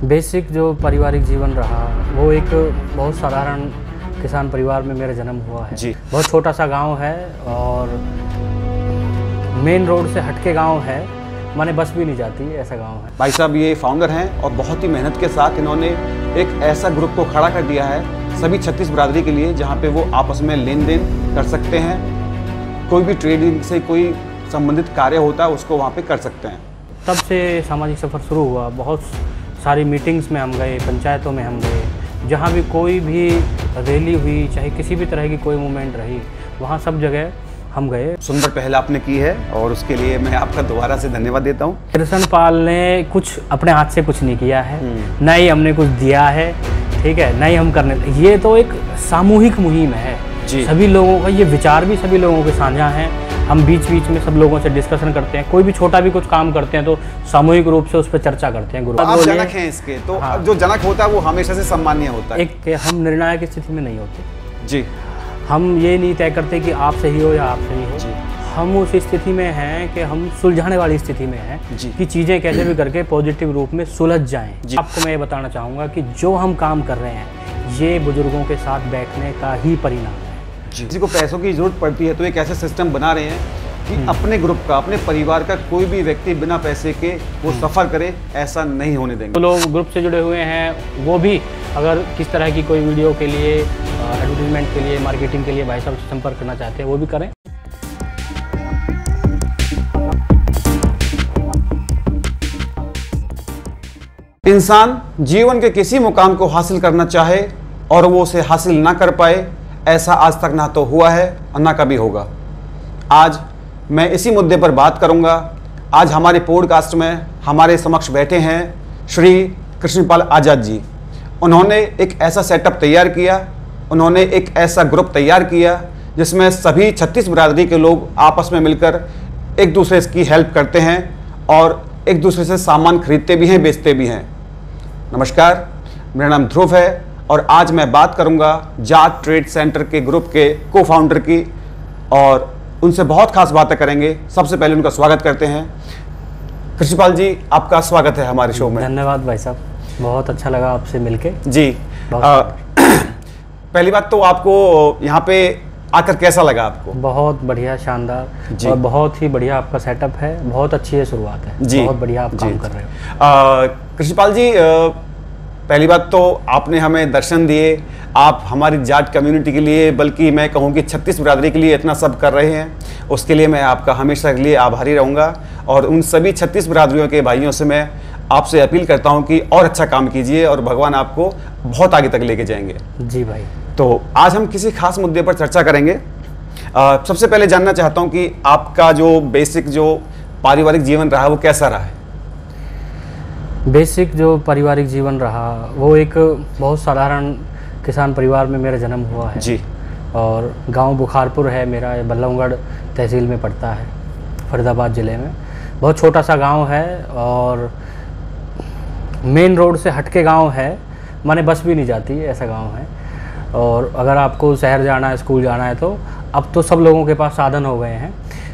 Basic जो पारिवारिक जीवन रहा वो एक बहुत साधारण किसान परिवार में मेरा जन्म हुआ है जी। बहुत छोटा सा गांव है और मेन रोड से हटके गांव है, माने बस भी नहीं जाती, ऐसा गांव है। भाई साहब ये फाउंडर हैं और बहुत ही मेहनत के साथ इन्होंने एक ऐसा ग्रुप को खड़ा कर दिया है सभी 36 बिरादरी के लिए, जहां पे वो आपस में लेन देन कर सकते हैं। कोई भी ट्रेडिंग से कोई संबंधित कार्य होता है उसको वहाँ पे कर सकते हैं। तब से सामाजिक सफ़र शुरू हुआ। बहुत सारी मीटिंग्स में हम गए, पंचायतों में हम गए, जहाँ भी कोई भी रैली हुई, चाहे किसी भी तरह की कोई मूवमेंट रही, वहाँ सब जगह हम गए। सुंदर पहल आपने की है और उसके लिए मैं आपका दोबारा से धन्यवाद देता हूँ। कृष्ण पाल ने कुछ अपने हाथ से कुछ नहीं किया है, ना ही हमने कुछ दिया है, ठीक है, ना ही हम करने। ये तो एक सामूहिक मुहिम है जी। सभी लोगों का, ये विचार भी सभी लोगों के साझा हैं। हम बीच बीच में सब लोगों से डिस्कशन करते हैं, कोई भी छोटा भी कुछ काम करते हैं तो सामूहिक रूप से उस पर चर्चा करते हैं। आप जनक हैं इसके, तो हाँ। जो जनक होता है वो हमेशा से सम्मानीय होता है। एक हम निर्णायक स्थिति में नहीं होते जी हम ये नहीं तय करते कि आप सही हो या आप सही हो जी। हम उस स्थिति में हैं कि हम सुलझाने वाली स्थिति में हैं जी। कि चीज़ें कैसे भी करके पॉजिटिव रूप में सुलझ जाएं। जी। आपको मैं ये बताना चाहूँगा कि जो हम काम कर रहे हैं ये बुजुर्गों के साथ बैठने का ही परिणाम है। किसी को पैसों की जरूरत पड़ती है तो एक ऐसे सिस्टम बना रहे हैं कि अपने ग्रुप का, अपने परिवार का कोई भी व्यक्ति बिना पैसे के वो सफ़र करे, ऐसा नहीं होने देंगे। तो लोग ग्रुप से जुड़े हुए हैं, वो भी अगर किस तरह की कोई वीडियो के लिए, एडवर्टीजमेंट के लिए, मार्केटिंग के लिए भाई साहब से संपर्क करना चाहते हैं वो भी करें। इंसान जीवन के किसी मुकाम को हासिल करना चाहे और वो उसे हासिल ना कर पाए, ऐसा आज तक ना तो हुआ है और ना कभी होगा। आज मैं इसी मुद्दे पर बात करूंगा। आज हमारे पॉडकास्ट में हमारे समक्ष बैठे हैं श्री कृष्णपाल आज़ाद जी। उन्होंने एक ऐसा सेटअप तैयार किया, उन्होंने एक ऐसा ग्रुप तैयार किया जिसमें सभी 36 बिरादरी के लोग आपस में मिलकर एक दूसरे की हेल्प करते हैं और एक दूसरे से सामान खरीदते भी हैं, बेचते भी हैं। नमस्कार, मेरा नाम ध्रुव है और आज मैं बात करूंगा जाट ट्रेड सेंटर के ग्रुप के को फाउंडर की और उनसे बहुत खास बातें करेंगे। सबसे पहले उनका स्वागत करते हैं। कृष्णपाल जी, आपका स्वागत है हमारे शो में। धन्यवाद भाई साहब, बहुत अच्छा लगा आपसे मिलके जी। पहली बात तो आपको यहाँ पे आकर कैसा लगा आपको? बहुत बढ़िया, शानदार और बहुत ही बढ़िया आपका सेटअप है, बहुत अच्छी है शुरुआत है जी। बहुत बढ़िया आप काम कर रहे हो। कृष्णपाल जी, पहली बात तो आपने हमें दर्शन दिए, आप हमारी जाट कम्युनिटी के लिए, बल्कि मैं कहूँ कि 36 बिरादरी के लिए इतना सब कर रहे हैं, उसके लिए मैं आपका हमेशा के लिए आभारी रहूँगा। और उन सभी 36 बिरादरियों के भाइयों से मैं आपसे अपील करता हूँ कि और अच्छा काम कीजिए और भगवान आपको बहुत आगे तक लेके जाएंगे। जी भाई। तो आज हम किसी खास मुद्दे पर चर्चा करेंगे। सबसे पहले जानना चाहता हूँ कि आपका जो बेसिक जो पारिवारिक जीवन रहा वो कैसा रहा है? बेसिक जो पारिवारिक जीवन रहा वो एक बहुत साधारण किसान परिवार में मेरा जन्म हुआ है जी। और गांव बुखारपुर है मेरा, ये बल्लभगढ़ तहसील में पड़ता है, फरीदाबाद ज़िले में। बहुत छोटा सा गांव है और मेन रोड से हटके गांव है, माने बस भी नहीं जाती, ऐसा गांव है। और अगर आपको शहर जाना है, स्कूल जाना है, तो अब तो सब लोगों के पास साधन हो गए हैं।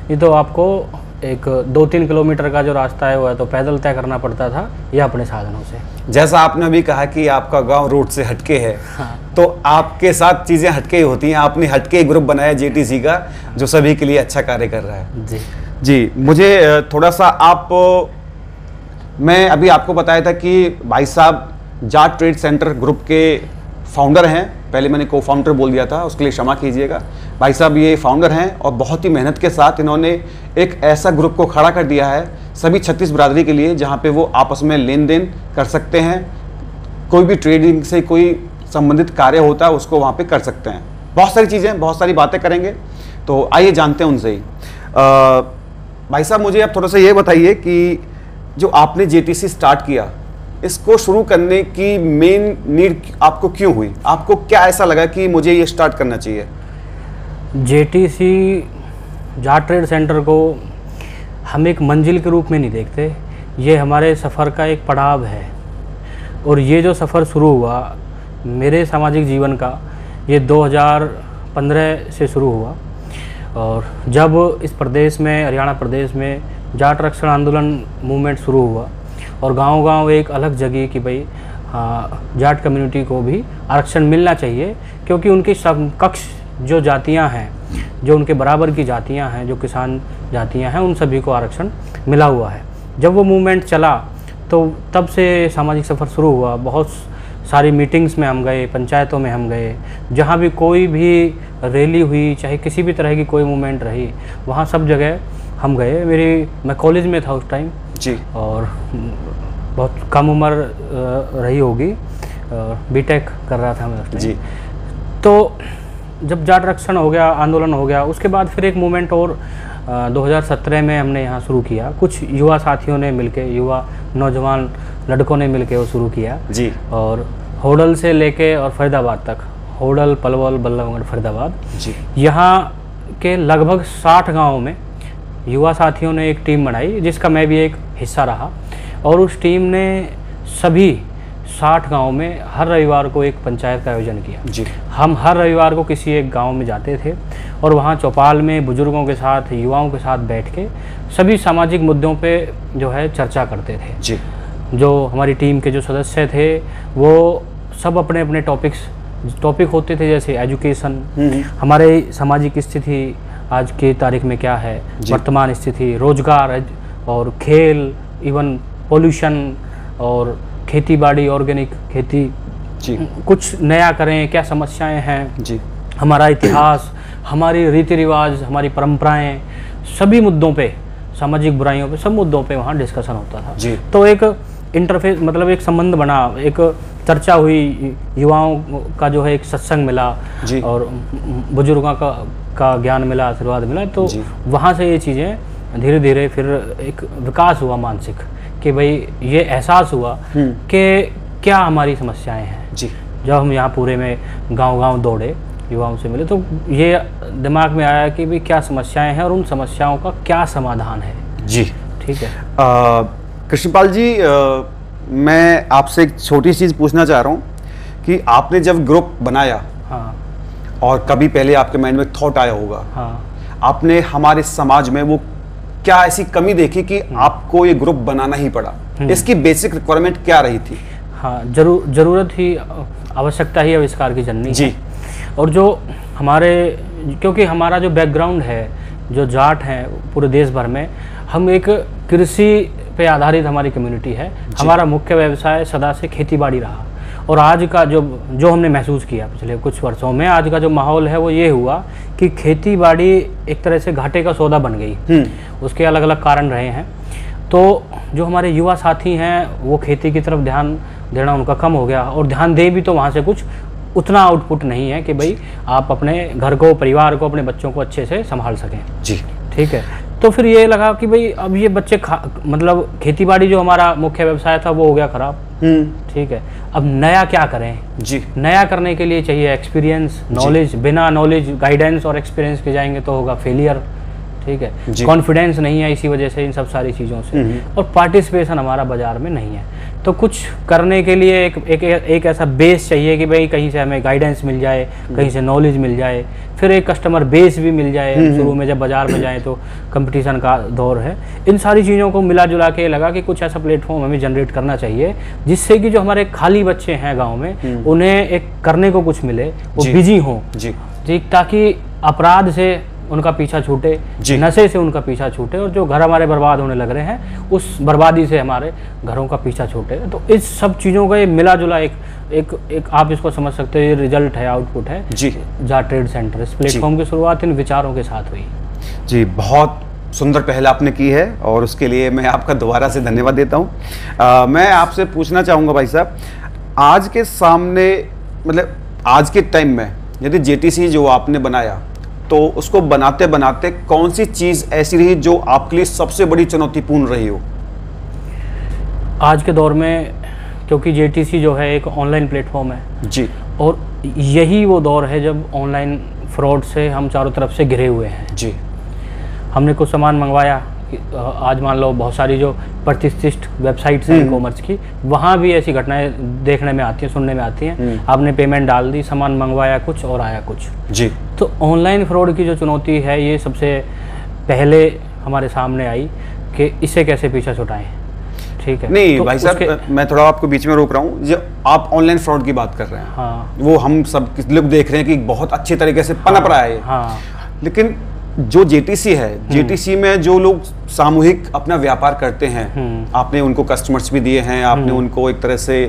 ये तो आपको एक 2-3 किलोमीटर का जो रास्ता है वो है तो पैदल तय करना पड़ता था या अपने साधनों से। जैसा आपने अभी कहा कि आपका गांव रोड से हटके है, हाँ। तो आपके साथ चीज़ें हटके ही होती हैं। आपने हटके ग्रुप बनाया जेटीसी का, जो सभी के लिए अच्छा कार्य कर रहा है। जी जी। मुझे थोड़ा सा मैं अभी आपको बताया था कि भाई साहब जाट ट्रेड सेंटर ग्रुप के फाउंडर हैं। पहले मैंने को फाउंडर बोल दिया था, उसके लिए क्षमा कीजिएगा। भाई साहब ये फाउंडर हैं और बहुत ही मेहनत के साथ इन्होंने एक ऐसा ग्रुप को खड़ा कर दिया है सभी 36 बिरादरी के लिए, जहाँ पे वो आपस में लेन देन कर सकते हैं। कोई भी ट्रेडिंग से कोई संबंधित कार्य होता है उसको वहाँ पे कर सकते हैं। बहुत सारी चीज़ें, बहुत सारी बातें करेंगे, तो आइए जानते हैं उनसे ही। भाई साहब, मुझे आप थोड़ा सा ये बताइए कि जो आपने जेटीसी स्टार्ट किया, इसको शुरू करने की मेन नीड आपको क्यों हुई? आपको क्या ऐसा लगा कि मुझे ये स्टार्ट करना चाहिए? जेटीसी जाट ट्रेड सेंटर को हम एक मंजिल के रूप में नहीं देखते, ये हमारे सफ़र का एक पड़ाव है। और ये जो सफ़र शुरू हुआ मेरे सामाजिक जीवन का, ये 2015 से शुरू हुआ। और जब इस प्रदेश में, हरियाणा प्रदेश में जाट रक्षण आंदोलन मूवमेंट शुरू हुआ, और गांव-गांव एक अलग जगह कि भाई हाँ, जाट कम्युनिटी को भी आरक्षण मिलना चाहिए, क्योंकि उनकी समकक्ष जो जातियां हैं, जो उनके बराबर की जातियां हैं, जो किसान जातियां हैं, उन सभी को आरक्षण मिला हुआ है। जब वो मूवमेंट चला तो तब से सामाजिक सफ़र शुरू हुआ। बहुत सारी मीटिंग्स में हम गए, पंचायतों में हम गए, जहाँ भी कोई भी रैली हुई, चाहे किसी भी तरह की कोई मूवमेंट रही, वहाँ सब जगह हम गए। मैं कॉलेज में था उस टाइम जी, और बहुत कम उम्र रही होगी, बीटेक कर रहा था मैं उस टाइम जी। तो जब जाट आरक्षण हो गया, आंदोलन हो गया, उसके बाद फिर एक मूवमेंट और 2017 में हमने यहाँ शुरू किया। कुछ युवा साथियों ने मिलके, युवा नौजवान लड़कों ने मिलके वो शुरू किया जी। और होडल से लेके और फरीदाबाद तक, होडल, पलवल, बल्लभगढ़, फरीदाबाद, जी। यहाँ के लगभग 60 गाँवों में युवा साथियों ने एक टीम बनाई, जिसका मैं भी एक हिस्सा रहा। और उस टीम ने सभी 60 गाँव में हर रविवार को एक पंचायत का आयोजन किया। जी। हम हर रविवार को किसी एक गांव में जाते थे और वहाँ चौपाल में बुजुर्गों के साथ, युवाओं के साथ बैठ के सभी सामाजिक मुद्दों पे जो है चर्चा करते थे। जी। जो हमारी टीम के जो सदस्य थे वो सब अपने अपने टॉपिक होते थे, जैसे एजुकेशन, हमारे सामाजिक स्थिति आज की तारीख में क्या है, वर्तमान स्थिति, रोजगार और खेल, इवन पोल्यूशन और खेती बाड़ी, ऑर्गेनिक खेती, जी। कुछ नया करें, क्या समस्याएं हैं, जी। हमारा इतिहास, हमारी रीति रिवाज, हमारी परंपराएं, सभी मुद्दों पे, सामाजिक बुराइयों पे, सब मुद्दों पे वहाँ डिस्कशन होता था। जी। तो एक इंटरफेस, मतलब एक संबंध बना, एक चर्चा हुई, युवाओं का जो है एक सत्संग मिला जी। और बुजुर्गों का ज्ञान मिला, आशीर्वाद मिला। तो वहाँ से ये चीज़ें धीरे धीरे फिर एक विकास हुआ मानसिक, कि भाई ये एहसास हुआ कि क्या हमारी समस्याएं हैं। जी। जब हम यहाँ पूरे में गांव-गांव दौड़े, युवाओं से मिले, तो ये दिमाग में आया कि भाई क्या समस्याएं हैं और उन समस्याओं का क्या समाधान है। जी। ठीक है। कृष्णपाल जी, मैं आपसे एक छोटी चीज़ पूछना चाह रहा हूँ कि आपने जब ग्रुप बनाया, हाँ, और कभी पहले आपके माइंड में थॉट आया होगा, हाँ, आपने हमारे समाज में वो क्या ऐसी कमी देखी कि आपको ये ग्रुप बनाना ही पड़ा? इसकी बेसिक रिक्वायरमेंट क्या रही थी? हाँ, जरूरत ही, आवश्यकता ही आविष्कार की जननी जी। है। और जो हमारे, क्योंकि हमारा जो बैकग्राउंड है, जो जाट हैं पूरे देश भर में, हम एक कृषि पे आधारित हमारी कम्युनिटी है। हमारा मुख्य व्यवसाय सदा से खेती बाड़ी रहा। और आज का जो हमने महसूस किया पिछले कुछ वर्षों में, आज का जो माहौल है वो ये हुआ कि खेती बाड़ी एक तरह से घाटे का सौदा बन गई। उसके अलग अलग कारण रहे हैं। तो जो हमारे युवा साथी हैं वो खेती की तरफ ध्यान देना उनका कम हो गया, और ध्यान दे भी तो वहाँ से कुछ उतना आउटपुट नहीं है कि भाई आप अपने घर को, परिवार को, अपने बच्चों को अच्छे से संभाल सकें। जी। ठीक है। तो फिर ये लगा कि भाई अब ये बच्चे मतलब खेती बाड़ी जो हमारा मुख्य व्यवसाय था वो हो गया खराब। ठीक है। अब नया क्या करें? जी। नया करने के लिए चाहिए एक्सपीरियंस, नॉलेज। बिना नॉलेज, गाइडेंस और एक्सपीरियंस के जाएंगे तो होगा फेलियर। ठीक है। कॉन्फिडेंस नहीं है इसी वजह से, इन सब सारी चीज़ों से। और पार्टिसिपेशन हमारा बाजार में नहीं है। तो कुछ करने के लिए एक ऐसा बेस चाहिए कि भाई कहीं से हमें गाइडेंस मिल जाए, कहीं से नॉलेज मिल जाए, फिर एक कस्टमर बेस भी मिल जाए। शुरू में जब बाजार में जाए तो कंपटीशन का दौर है। इन सारी चीज़ों को मिला जुला के लगा कि कुछ ऐसा प्लेटफॉर्म हमें जनरेट करना चाहिए जिससे कि जो हमारे खाली बच्चे हैं गाँव में, उन्हें एक करने को कुछ मिले, वो बिजी हों। जी। ताकि अपराध से उनका पीछा छूटे, नशे से उनका पीछा छूटे, और जो घर हमारे बर्बाद होने लग रहे हैं उस बर्बादी से हमारे घरों का पीछा छूटे। तो इस सब चीज़ों का ये मिला जुला एक आप इसको समझ सकते हो, ये रिजल्ट है, आउटपुट है जी जाट ट्रेड सेंटर। इस प्लेटफॉर्म की शुरुआत इन विचारों के साथ हुई। जी, बहुत सुंदर पहल आपने की है और उसके लिए मैं आपका दोबारा से धन्यवाद देता हूँ। मैं आपसे पूछना चाहूँगा भाई साहब, आज के सामने, मतलब आज के टाइम में यदि जेटीसी जो आपने बनाया, तो उसको बनाते बनाते कौन सी चीज़ ऐसी रही जो आपके लिए सबसे बड़ी चुनौतीपूर्ण रही हो? आज के दौर में, क्योंकि जेटीसी जो है एक ऑनलाइन प्लेटफॉर्म है जी, और यही वो दौर है जब ऑनलाइन फ्रॉड से हम चारों तरफ से घिरे हुए हैं। जी। हमने कुछ सामान मंगवाया, आज मान लो बहुत सारी जो प्रतिष्ठित वेबसाइट्स हैं ई कॉमर्स की, वहाँ भी ऐसी घटनाएं देखने में आती हैं, सुनने में आती हैं। आपने पेमेंट डाल दी, सामान मंगवाया कुछ और आया कुछ। जी। तो ऑनलाइन फ्रॉड की जो चुनौती है, ये सबसे पहले हमारे सामने आई कि इसे कैसे पीछा छुटाएं। ठीक है। नहीं तो भाई साहब, मैं थोड़ा आपको बीच में रोक रहा हूँ। जो आप ऑनलाइन फ्रॉड की बात कर रहे हैं, हाँ, वो हम सब लोग देख रहे हैं कि बहुत अच्छे तरीके से पनप रहा है। हाँ, लेकिन जो जेटीसी है, जेटीसी में जो लोग सामूहिक अपना व्यापार करते हैं, आपने उनको कस्टमर्स भी दिए हैं, आपने उनको एक तरह से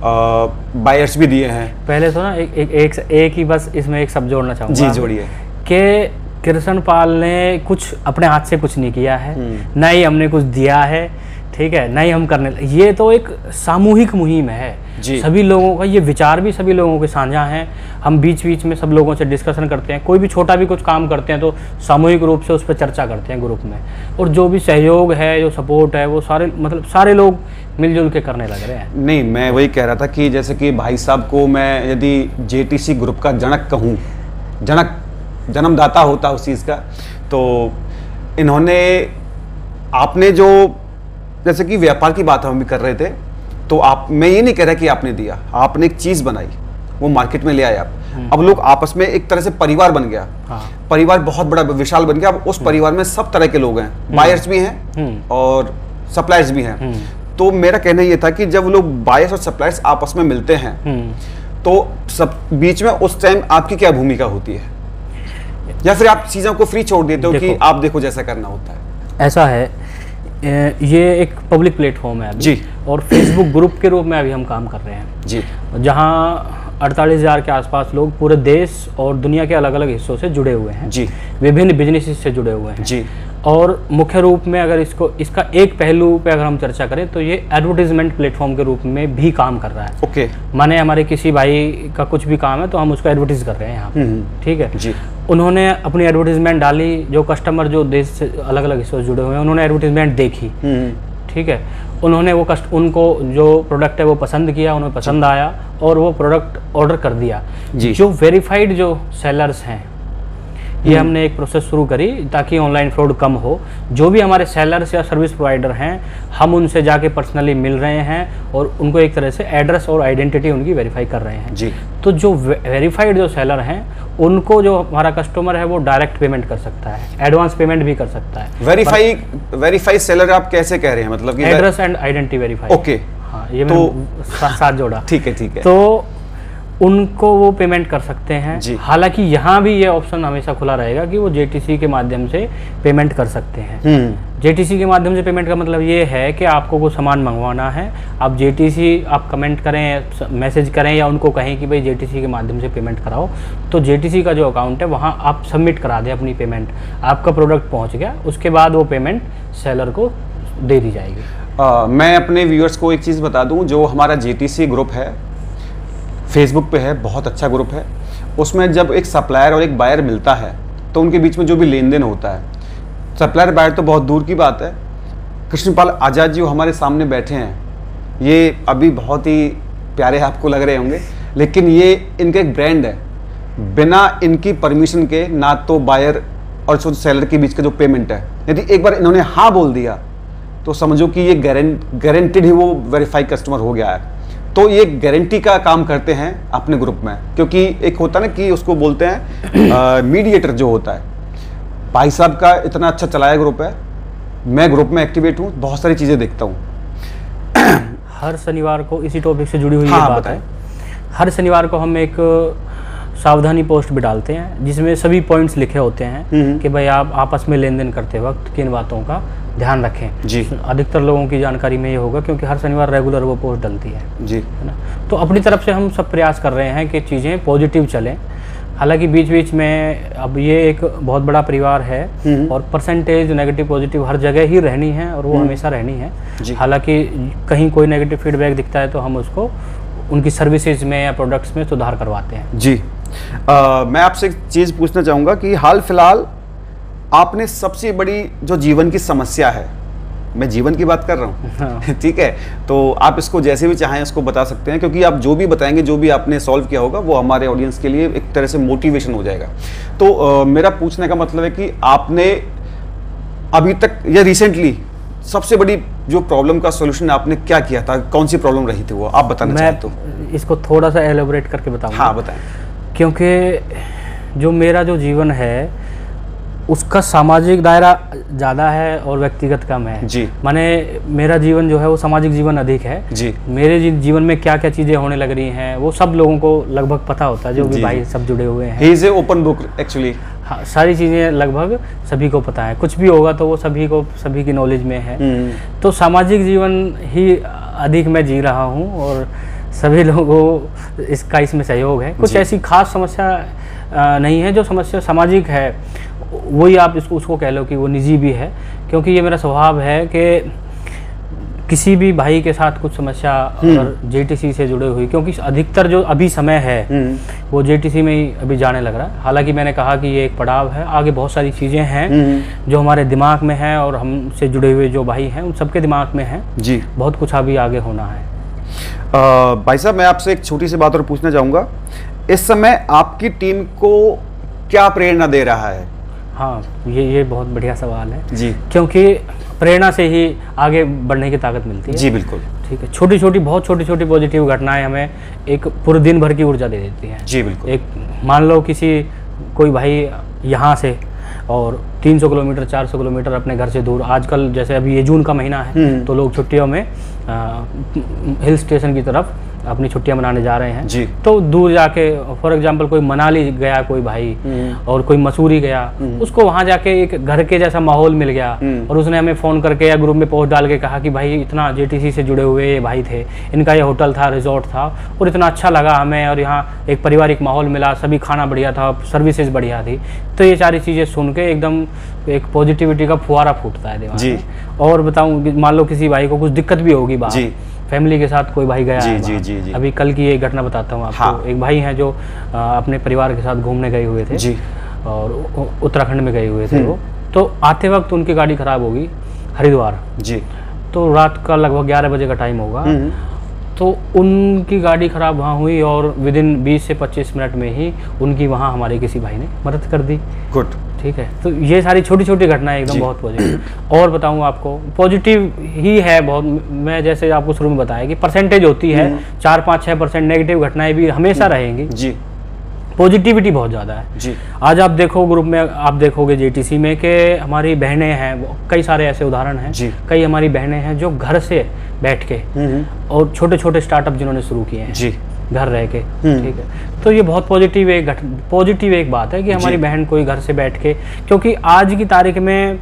बायर्स भी दिए हैं। पहले तो ना एक ही बस इसमें एक शब्द जोड़ना चाहूँगा। जी जोड़िए। कि कृष्ण पाल ने कुछ अपने हाथ से कुछ नहीं किया है, ना ही हमने कुछ दिया है, ठीक है, ना ही हम करने। ये तो एक सामूहिक मुहिम है सभी लोगों का। ये विचार भी सभी लोगों के साझा हैं। हम बीच बीच में सब लोगों से डिस्कशन करते हैं। कोई भी छोटा भी कुछ काम करते हैं तो सामूहिक रूप से उस पर चर्चा करते हैं ग्रुप में। और जो भी सहयोग है, जो सपोर्ट है, वो सारे मतलब सारे लोग मिलजुल के करने लग रहे हैं। नहीं, मैं वही कह रहा था कि जैसे कि भाई साहब को मैं यदि जेटीसी ग्रुप का जनक कहूँ, जनक जन्मदाता होता उस चीज़ का, तो इन्होंने, आपने जो जैसे कि व्यापार की बात हम भी कर रहे थे, तो आप, मैं ये नहीं कह रहा कि आपने दिया, आपने एक चीज़ बनाई, वो मार्केट में ले आए आप। अब लोग आपस में एक तरह से परिवार बन गया। हाँ। परिवार बहुत बड़ा विशाल बन गया। अब उस परिवार में सब तरह के लोग हैं, बायर्स भी हैं और सप्लायर्स भी हैं। तो मेरा कहना ये था कि जब लोग बायर्स और सप्लायर्स आपस में मिलते हैं तो सब बीच में उस टाइम आपकी क्या भूमिका होती है, या फिर आप चीज़ों को फ्री छोड़ देते हो कि आप देखो जैसा करना होता है? ऐसा है, ये एक पब्लिक प्लेटफॉर्म है अभी जी, और फेसबुक ग्रुप के रूप में अभी हम काम कर रहे हैं जी, जहाँ 48,000 के आसपास लोग पूरे देश और दुनिया के अलग अलग हिस्सों से जुड़े हुए हैं जी, विभिन्न बिजनेस से जुड़े हुए हैं जी। और मुख्य रूप में अगर इसका एक पहलू पे अगर हम चर्चा करें तो ये एडवर्टीजमेंट प्लेटफॉर्म के रूप में भी काम कर रहा है। ओके। माने हमारे किसी भाई का कुछ भी काम है तो हम उसको एडवर्टीज कर रहे हैं यहाँ पे, ठीक है जी। उन्होंने अपनी एडवर्टीजमेंट डाली, जो कस्टमर जो देश से अलग अलग हिस्सों से जुड़े हुए हैं उन्होंने एडवर्टीजमेंट देखी, ठीक है, उन्होंने वो उनको जो प्रोडक्ट है वो पसंद किया, उन्हें पसंद आया और वो प्रोडक्ट ऑर्डर कर दिया। जो वेरीफाइड जो सेलर्स हैं, ये हमने एक प्रोसेस शुरू करी ताकि ऑनलाइन फ्रॉड कम हो। जो भी हमारे सेलर्स या सर्विस प्रोवाइडर हैं, हम उनसे जाके पर्सनली मिल रहे हैं और उनको एक तरह से एड्रेस और आइडेंटिटी उनकी वेरीफाई कर रहे हैं जी। तो जो वेरीफाइड जो सेलर हैं उनको जो हमारा कस्टमर है वो डायरेक्ट पेमेंट कर सकता है, एडवांस पेमेंट भी कर सकता है। वेरीफाई सेलर आप कैसे कह रहे हैं, मतलब कि address and identity verify. Okay, हाँ, ये तो साथ जोड़ा। ठीक है, ठीक है। तो उनको वो पेमेंट कर सकते हैं। हालांकि यहाँ भी ये ऑप्शन हमेशा खुला रहेगा कि वो जेटीसी के माध्यम से पेमेंट कर सकते हैं। जेटीसी के माध्यम से पेमेंट का मतलब ये है कि आपको कोई सामान मंगवाना है, आप जेटीसी आप कमेंट करें, मैसेज करें या उनको कहें कि भाई जेटीसी के माध्यम से पेमेंट कराओ, तो जेटीसी का जो अकाउंट है वहाँ आप सबमिट करा दें अपनी पेमेंट, आपका प्रोडक्ट पहुँच गया, उसके बाद वो पेमेंट सेलर को दे दी जाएगी। मैं अपने व्यूअर्स को एक चीज़ बता दूँ, जो हमारा जेटीसी ग्रुप है फेसबुक पे है, बहुत अच्छा ग्रुप है। उसमें जब एक सप्लायर और एक बायर मिलता है तो उनके बीच में जो भी लेन देन होता है, सप्लायर बायर तो बहुत दूर की बात है, कृष्णपाल आज़ाद जी हमारे सामने बैठे हैं, ये अभी बहुत ही प्यारे आपको लग रहे होंगे, लेकिन ये इनका एक ब्रांड है। बिना इनकी परमिशन के ना तो बायर और सेलर के बीच का जो पेमेंट है, यदि एक बार इन्होंने हाँ बोल दिया तो समझो कि ये गारंटेड ही वो वेरीफाई कस्टमर हो गया है। तो ये गारंटी का काम करते हैं अपने ग्रुप में, क्योंकि एक होता है ना कि उसको बोलते हैं मीडिएटर जो होता है। भाई साहब का इतना अच्छा चलाया ग्रुप है, मैं ग्रुप में एक्टिवेट हूँ, बहुत सारी चीज़ें देखता हूँ। हर शनिवार को इसी टॉपिक से जुड़ी हुई ये बात है। हर शनिवार को हम एक सावधानी पोस्ट भी डालते हैं जिसमें सभी पॉइंट्स लिखे होते हैं कि भाई आप आपस में लेन देन करते वक्त किन बातों का ध्यान रखें जी। अधिकतर लोगों की जानकारी में ये होगा क्योंकि हर शनिवार रेगुलर वो पोस्ट डलती है जी, है ना। तो अपनी तरफ से हम सब प्रयास कर रहे हैं कि चीज़ें पॉजिटिव चलें। हालांकि बीच बीच में अब ये एक बहुत बड़ा परिवार है और परसेंटेज नेगेटिव पॉजिटिव हर जगह ही रहनी है और वो हमेशा रहनी है। हालांकि कहीं कोई नेगेटिव फीडबैक दिखता है तो हम उसको उनकी सर्विसेज में या प्रोडक्ट्स में सुधार करवाते हैं जी। मैं आपसे एक चीज़ पूछना चाहूँगा कि हाल फिलहाल आपने सबसे बड़ी जो जीवन की समस्या है, मैं जीवन की बात कर रहा हूँ, हाँ। ठीक है, तो आप इसको जैसे भी चाहें इसको बता सकते हैं, क्योंकि आप जो भी बताएंगे, जो भी आपने सॉल्व किया होगा, वो हमारे ऑडियंस के लिए एक तरह से मोटिवेशन हो जाएगा। तो मेरा पूछने का मतलब है कि आपने अभी तक या रिसेंटली सबसे बड़ी जो प्रॉब्लम का सॉल्यूशन आपने क्या किया था, कौन सी प्रॉब्लम रही थी, वो आप बताना चाहते हो? मैं इसको थोड़ा सा एलेबोरेट करके बताऊंगा। हाँ बताएं। क्योंकि जो मेरा जो जीवन है उसका सामाजिक दायरा ज़्यादा है और व्यक्तिगत कम है जी। माने मेरा जीवन जो है वो सामाजिक जीवन अधिक है जी। मेरे जीवन में क्या क्या चीज़ें होने लग रही हैं वो सब लोगों को लगभग पता होता है, जो भी भाई सब जुड़े हुए हैं। He is a open book actually. हाँ, सारी चीज़ें लगभग सभी को पता है, कुछ भी होगा तो वो सभी की नॉलेज में है। तो सामाजिक जीवन ही अधिक मैं जी रहा हूँ और सभी लोगों को इसमें सहयोग है। कुछ ऐसी खास समस्या नहीं है, जो समस्या सामाजिक है वही आप उसको कह लो कि वो निजी भी है, क्योंकि ये मेरा स्वभाव है कि किसी भी भाई के साथ कुछ समस्या अगर जेटीसी से जुड़े हुई, क्योंकि अधिकतर जो अभी समय है वो जेटीसी में ही अभी जाने लग रहा है। हालांकि मैंने कहा कि ये एक पड़ाव है, आगे बहुत सारी चीज़ें हैं जो हमारे दिमाग में है और हमसे जुड़े हुए जो भाई हैं उन सबके दिमाग में है जी। बहुत कुछ अभी आगे होना है। भाई साहब, मैं आपसे एक छोटी सी बात और पूछना चाहूँगा, इस समय आपकी टीम को क्या प्रेरणा दे रहा है? हाँ, ये बहुत बढ़िया सवाल है जी, क्योंकि प्रेरणा से ही आगे बढ़ने की ताकत मिलती है। जी बिल्कुल, ठीक है। बहुत छोटी छोटी पॉजिटिव घटनाएं हमें एक पूरे दिन भर की ऊर्जा दे देती हैं। जी बिल्कुल। एक मान लो कोई भाई यहाँ से और 300 किलोमीटर 400 किलोमीटर अपने घर से दूर, आजकल जैसे अभी ये जून का महीना है तो लोग छुट्टियों में हिल स्टेशन की तरफ अपनी छुट्टियां मनाने जा रहे हैं जी। तो दूर जाके फॉर एग्जांपल कोई मनाली गया कोई भाई और कोई मसूरी गया, उसको वहां जाके एक घर के जैसा माहौल मिल गया और उसने हमें फ़ोन करके या ग्रुप में पोस्ट डाल के कहा कि भाई इतना जेटीसी से जुड़े हुए ये भाई थे, इनका ये होटल था, रिजॉर्ट था और इतना अच्छा लगा हमें और यहाँ एक पारिवारिक माहौल मिला, सभी खाना बढ़िया था, सर्विसेज बढ़िया थी। तो ये सारी चीज़ें सुन के एकदम एक पॉजिटिविटी का फुहारा फूटता है दिमाग में। और बताऊँ, मान लो किसी भाई को कुछ दिक्कत भी होगी बाहर, फैमिली के साथ कोई भाई गया है जी। अभी कल की एक घटना बताता हूँ आपको। हाँ। एक भाई हैं जो अपने परिवार के साथ घूमने गए हुए थे जी। और उत्तराखंड में गए हुए थे वो, तो आते वक्त उनकी गाड़ी खराब होगी हरिद्वार जी। तो रात का लगभग 11 बजे का टाइम होगा, तो उनकी गाड़ी खराब वहाँ हुई और विदिन 20 से 25 मिनट में ही उनकी वहाँ हमारे किसी भाई ने मदद कर दी। गुड, ठीक है। तो ये सारी छोटी छोटी घटनाएं एकदम बहुत पॉजिटिव। और बताऊँ आपको, पॉजिटिव ही है बहुत। मैं जैसे आपको शुरू में बताया कि परसेंटेज होती है 4-5-6%, नेगेटिव घटनाएं भी हमेशा रहेंगी जी। पॉजिटिविटी बहुत ज़्यादा है जी। आज आप देखो ग्रुप में, आप देखोगे जेटीसी में कि हमारी बहनें हैं, कई सारे ऐसे उदाहरण हैं जी। कई हमारी बहनें हैं जो घर से बैठ के और छोटे छोटे स्टार्टअप जिन्होंने शुरू किए हैं जी, घर रह के। ठीक है। तो ये बहुत पॉजिटिव एक बात है कि हमारी बहन कोई घर से बैठ के, क्योंकि आज की तारीख में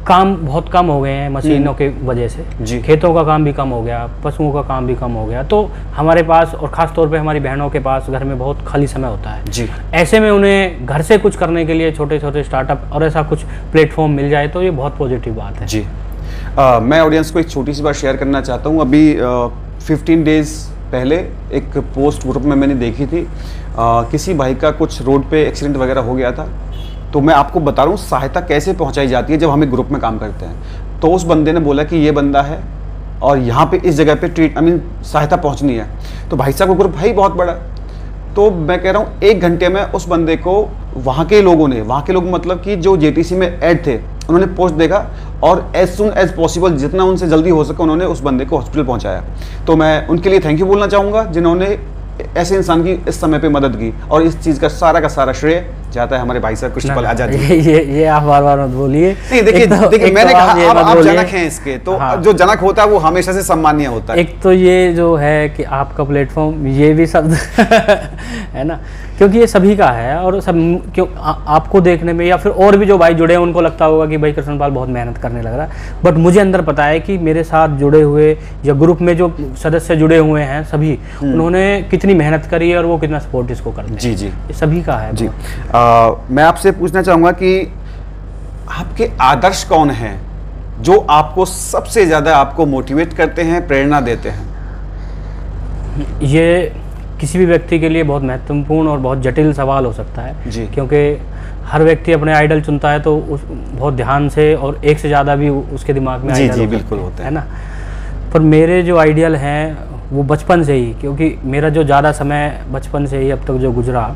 काम बहुत कम हो गए हैं मशीनों के वजह से जी। खेतों का काम भी कम हो गया, पशुओं का काम भी कम हो गया, तो हमारे पास और ख़ास तौर पे हमारी बहनों के पास घर में बहुत खाली समय होता है जी। ऐसे में उन्हें घर से कुछ करने के लिए छोटे छोटे स्टार्टअप और ऐसा कुछ प्लेटफॉर्म मिल जाए तो ये बहुत पॉजिटिव बात है जी। मैं ऑडियंस को एक छोटी सी बात शेयर करना चाहता हूँ। अभी 15 डेज पहले एक पोस्ट ग्रुप में मैंने देखी थी, किसी भाई का कुछ रोड पे एक्सीडेंट वगैरह हो गया था। तो मैं आपको बता रहा हूँ सहायता कैसे पहुँचाई जाती है जब हम एक ग्रुप में काम करते हैं। तो उस बंदे ने बोला कि ये बंदा है और यहाँ पे इस जगह पे सहायता पहुँचनी है। तो भाई साहब का ग्रुप है ही बहुत बड़ा, तो मैं कह रहा हूँ 1 घंटे में उस बंदे को वहाँ के लोग मतलब कि जो जेटीसी में ऐड थे उन्होंने पोस्ट देखा और एज सुन एज पॉसिबल जितना उनसे जल्दी हो सका उन्होंने उस बंदे को हॉस्पिटल पहुँचाया। तो मैं उनके लिए थैंक यू बोलना चाहूँगा जिन्होंने ऐसे इंसान की इस समय पे मदद की, और इस चीज़ का सारा श्रेय जाता है हमारे भाई साहब कृष्णपाल आजाद जी। ये आप बार मत बोलिए। नहीं, देखिए मैंने कहा आप जनक हैं इसके, तो हाँ। जो जनक होता है वो हमेशा से सम्मानीय होता है। एक तो ये जो है कि आपका प्लेटफॉर्म, ये भी शब्द है ना, क्योंकि ये सभी का है और सब क्यों आपको देखने में या फिर और भी जो भाई जुड़े हैं उनको लगता होगा कि भाई कृष्णपाल बहुत मेहनत करने लग रहा है, बट मुझे अंदर पता है कि मेरे साथ जुड़े हुए या ग्रुप में जो सदस्य जुड़े हुए हैं सभी, उन्होंने कितनी मेहनत करी है और वो कितना सपोर्ट इसको करते हैं। जी, ये सभी का है जी। मैं आपसे पूछना चाहूँगा कि आपके आदर्श कौन हैं जो आपको सबसे ज़्यादा आपको मोटिवेट करते हैं, प्रेरणा देते हैं? ये किसी भी व्यक्ति के लिए बहुत महत्वपूर्ण और बहुत जटिल सवाल हो सकता है जी। क्योंकि हर व्यक्ति अपने आइडल चुनता है तो बहुत ध्यान से और एक से ज़्यादा भी उसके दिमाग में आइडल बिल्कुल होता है ना। पर मेरे जो आइडियल हैं वो बचपन से ही, क्योंकि मेरा जो ज़्यादा समय बचपन से ही अब तक जो गुजरा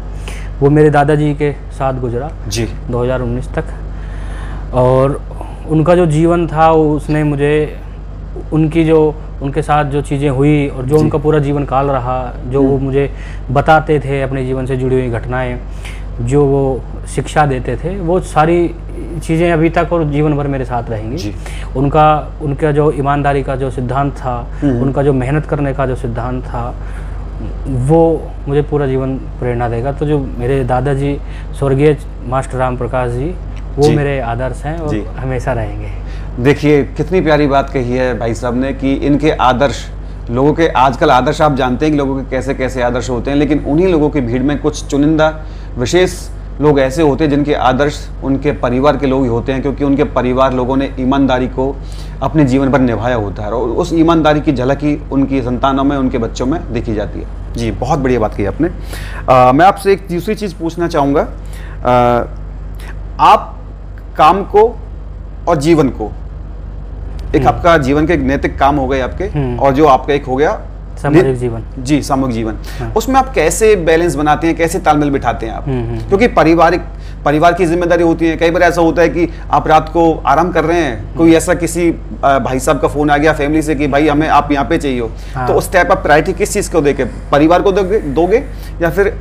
वो मेरे दादाजी के साथ गुजरा जी 2019 तक। और उनका जो जीवन था उसने मुझे, उनकी जो उनके साथ जो चीज़ें हुई और जो उनका पूरा जीवन काल रहा, जो वो मुझे बताते थे अपने जीवन से जुड़ी हुई घटनाएं, जो वो शिक्षा देते थे, वो सारी चीज़ें अभी तक और जीवन भर मेरे साथ रहेंगी। उनका जो ईमानदारी का जो सिद्धांत था, उनका जो मेहनत करने का जो सिद्धांत था, वो मुझे पूरा जीवन प्रेरणा देगा। तो जो मेरे दादाजी स्वर्गीय मास्टर राम प्रकाश जी, वो मेरे आदर्श हैं और हमेशा रहेंगे। देखिए कितनी प्यारी बात कही है भाई साहब ने कि इनके आदर्श, लोगों के आजकल आदर्श आप जानते हैं कि लोगों के कैसे कैसे आदर्श होते हैं, लेकिन उन्हीं लोगों की भीड़ में कुछ चुनिंदा विशेष लोग ऐसे होते हैं जिनके आदर्श उनके परिवार के लोग ही होते हैं, क्योंकि उनके परिवार लोगों ने ईमानदारी को अपने जीवन भर निभाया होता है और उस ईमानदारी की झलक ही उनकी संतानों में, उनके बच्चों में देखी जाती है। जी, बहुत बढ़िया बात कही आपने। मैं आपसे एक दूसरी चीज़ पूछना चाहूँगा। आप काम को और जीवन को, एक आपका जीवन के नैतिक काम हो गए आपके, और जो आपका एक हो गया सामूहिक जीवन। जी, सामूहिक जीवन। उसमें आप कैसे बैलेंस बनाते हैं, कैसे तालमेल बिठाते हैं आप? क्योंकि परिवार की जिम्मेदारी होती है। कई बार ऐसा होता है कि आप रात को आराम कर रहे हैं, कोई ऐसा किसी भाई साहब का फोन आ गया फैमिली से कि भाई हमें आप यहाँ पे चाहिए हो, तो उस टाइप आप प्रायोरिटी किस चीज़ को देके, परिवार को दोगे या फिर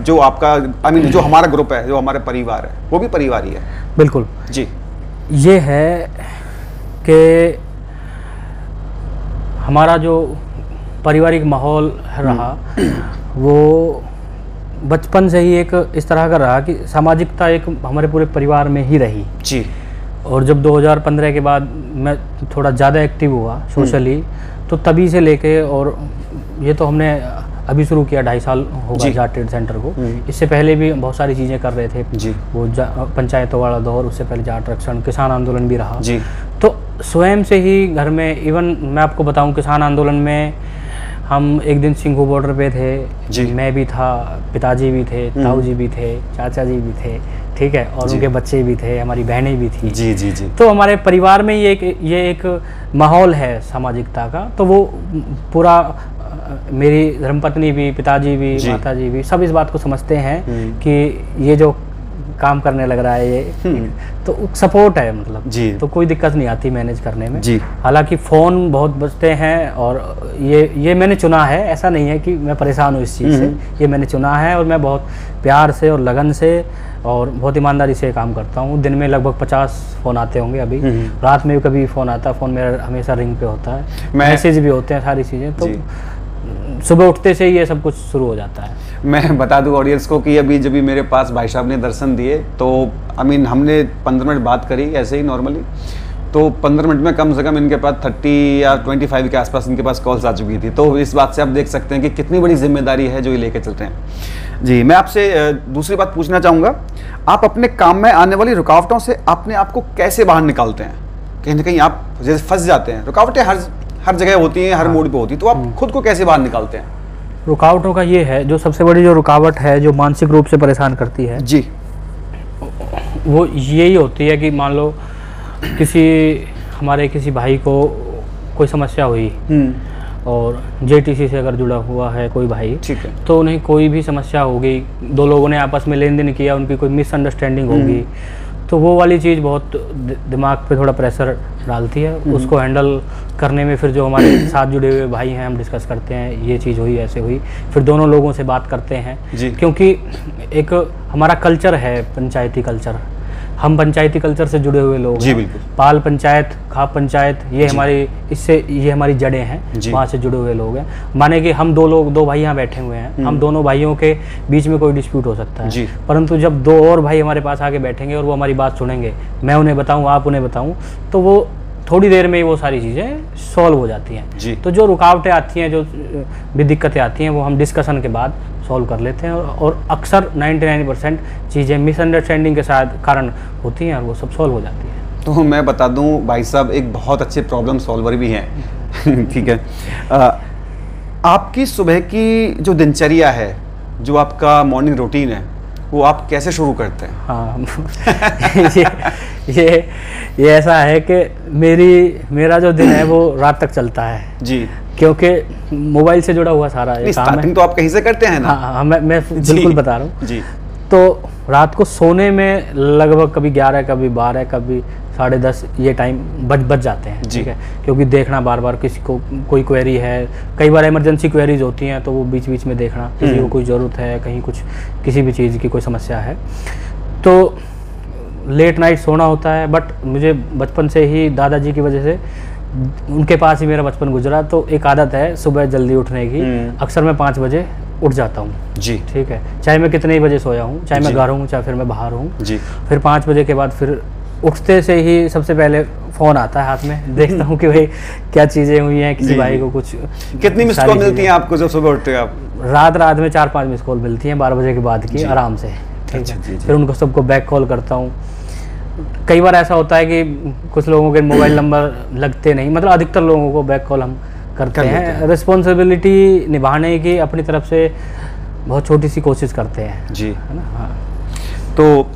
जो आपका जो हमारा ग्रुप है, जो हमारा परिवार है, वो भी परिवार ही है? बिल्कुल जी। ये है कि हमारा जो पारिवारिक माहौल रहा, वो बचपन से ही एक इस तरह का रहा कि सामाजिकता एक हमारे पूरे परिवार में ही रही। जी। और जब 2015 के बाद मैं थोड़ा ज़्यादा एक्टिव हुआ सोशली, तो तभी से लेके, और ये तो हमने अभी शुरू किया 2.5 साल होगा जाट ट्रेड सेंटर को। इससे पहले भी बहुत सारी चीज़ें कर रहे थे। जी। वो पंचायतों वाला दौर, उससे पहले जाट रक्षण, किसान आंदोलन भी रहा। जी। तो स्वयं से ही घर में, इवन मैं आपको बताऊं, किसान आंदोलन में हम एक दिन सिंघू बॉर्डर पे थे, मैं भी था, पिताजी भी थे, ताऊ जी भी थे, चाचा जी भी थे, ठीक है, और उनके बच्चे भी थे, हमारी बहनें भी थी। जी जी जी। तो हमारे परिवार में ये एक माहौल है सामाजिकता का। तो वो पूरा, मेरी धर्मपत्नी भी, पिताजी भी, माताजी भी, सब इस बात को समझते हैं कि ये जो काम करने लग रहा है ये, तो सपोर्ट है, मतलब जी। तो कोई दिक्कत नहीं आती मैनेज करने में। हालांकि फ़ोन बहुत बजते हैं, और ये मैंने चुना है, ऐसा नहीं है कि मैं परेशान हूँ इस चीज़ से, ये मैंने चुना है और मैं बहुत प्यार से और लगन से और बहुत ईमानदारी से काम करता हूँ। दिन में लगभग 50 फ़ोन आते होंगे, अभी रात में भी कभी फ़ोन आता है, फ़ोन मेरा हमेशा रिंग पे होता है, मैसेज भी होते हैं, सारी चीज़ें। तो सुबह उठते से ही ये सब कुछ शुरू हो जाता है। मैं बता दूं ऑडियंस को कि अभी जब भी मेरे पास भाई साहब ने दर्शन दिए, तो हमने 15 मिनट बात करी ऐसे ही नॉर्मली, तो 15 मिनट में कम से कम इनके पास 30 या 25 के आसपास इनके पास कॉल्स आ चुकी थी। तो इस बात से आप देख सकते हैं कि कितनी बड़ी जिम्मेदारी है जो ये लेके चलते हैं। जी, मैं आपसे दूसरी बात पूछना चाहूँगा, आप अपने काम में आने वाली रुकावटों से अपने आप को कैसे बाहर निकालते हैं? कहीं ना कहीं आप जैसे फंस जाते हैं, रुकावटें हर जगह होती हैं, हर मोड़ पे होती है, तो आप खुद को कैसे बाहर निकालते हैं? रुकावटों का ये है, जो सबसे बड़ी जो रुकावट है, जो मानसिक रूप से परेशान करती है जी, वो यही होती है कि मान लो हमारे किसी भाई को कोई समस्या हुई, और जेटीसी से अगर जुड़ा हुआ है कोई भाई, ठीक है, तो उन्हें कोई भी समस्या होगी, दो लोगों ने आपस में लेन देन किया, उनकी कोई मिसअंडरस्टैंडिंग होगी, तो वो वाली चीज़ बहुत दिमाग पे थोड़ा प्रेशर डालती है। उसको हैंडल करने में फिर जो हमारे साथ जुड़े हुए भाई हैं, हम डिस्कस करते हैं, ये चीज़ हुई, ऐसे हुई, फिर दोनों लोगों से बात करते हैं, क्योंकि एक हमारा कल्चर है पंचायती कल्चर, हम पंचायती कल्चर से जुड़े हुए लोग जी, बिल्कुल। पाल पंचायत, खाप पंचायत, ये हमारी जड़ें हैं, वहाँ से जुड़े हुए लोग हैं। माने कि हम दो भाई यहाँ बैठे हुए हैं, हम दोनों भाइयों के बीच में कोई डिस्प्यूट हो सकता है, परंतु जब 2 और भाई हमारे पास आके बैठेंगे और वो हमारी बात सुनेंगे, मैं उन्हें बताऊँ, आप उन्हें बताऊँ, तो वो थोड़ी देर में ही वो सारी चीज़ें सॉल्व हो जाती हैं। तो जो रुकावटें आती हैं, जो भी दिक्कतें आती हैं, वो हम डिस्कशन के बाद सॉल्व कर लेते हैं, और अक्सर 99% चीज़ें मिसअंडरस्टैंडिंग के साथ कारण होती हैं और वो सब सॉल्व हो जाती है। तो मैं बता दूं, भाई साहब एक बहुत अच्छे प्रॉब्लम सॉल्वर भी हैं। ठीक है, आपकी सुबह की जो दिनचर्या है, जो आपका मॉर्निंग रूटीन है, वो आप कैसे शुरू करते हैं? हाँ ये ऐसा है कि मेरा जो दिन है वो रात तक चलता है जी, क्योंकि मोबाइल से जुड़ा हुआ सारा ये काम है। तो आप कहीं से करते हैं ना? हाँ, मैं बिल्कुल बता रहा हूँ जी। तो रात को सोने में लगभग कभी 11, कभी 12, कभी 10:30 ये टाइम बच जाते हैं। ठीक है, क्योंकि देखना बार बार किसी को कोई क्वेरी है, कई बार इमरजेंसी क्वेरीज होती हैं तो वो बीच बीच में देखना, किसी को कोई ज़रूरत है, कहीं कुछ किसी भी चीज़ की कोई समस्या है तो लेट नाइट सोना होता है। बट मुझे बचपन से ही दादाजी की वजह से, उनके पास ही मेरा बचपन गुजरा, तो एक आदत है सुबह जल्दी उठने की। अक्सर मैं 5 बजे उठ जाता हूँ जी। ठीक है, चाहे मैं कितने ही बजे सोया हूँ, चाहे मैं घर हूँ चाहे फिर मैं बाहर हूँ जी। फिर 5 बजे के बाद फिर उठते से ही सबसे पहले फ़ोन आता है हाथ में, देखता हूँ कि भाई क्या चीज़ें हुई हैं, किसी भाई को कुछ। कितनी मिस कॉल मिलती हैं आपको जब सुबह उठते हैं आप? रात में 4-5 मिस कॉल मिलती हैं 12 बजे के बाद की आराम से। ठीक है, फिर उनको सबको बैक कॉल करता हूँ। कई बार ऐसा होता है कि कुछ लोगों के मोबाइल नंबर लगते नहीं, मतलब अधिकतर लोगों को बैक कॉल हम करते हैं। रिस्पॉन्सिबिलिटी निभाने की अपनी तरफ से बहुत छोटी सी कोशिश करते हैं जी, है ना। हाँ, तो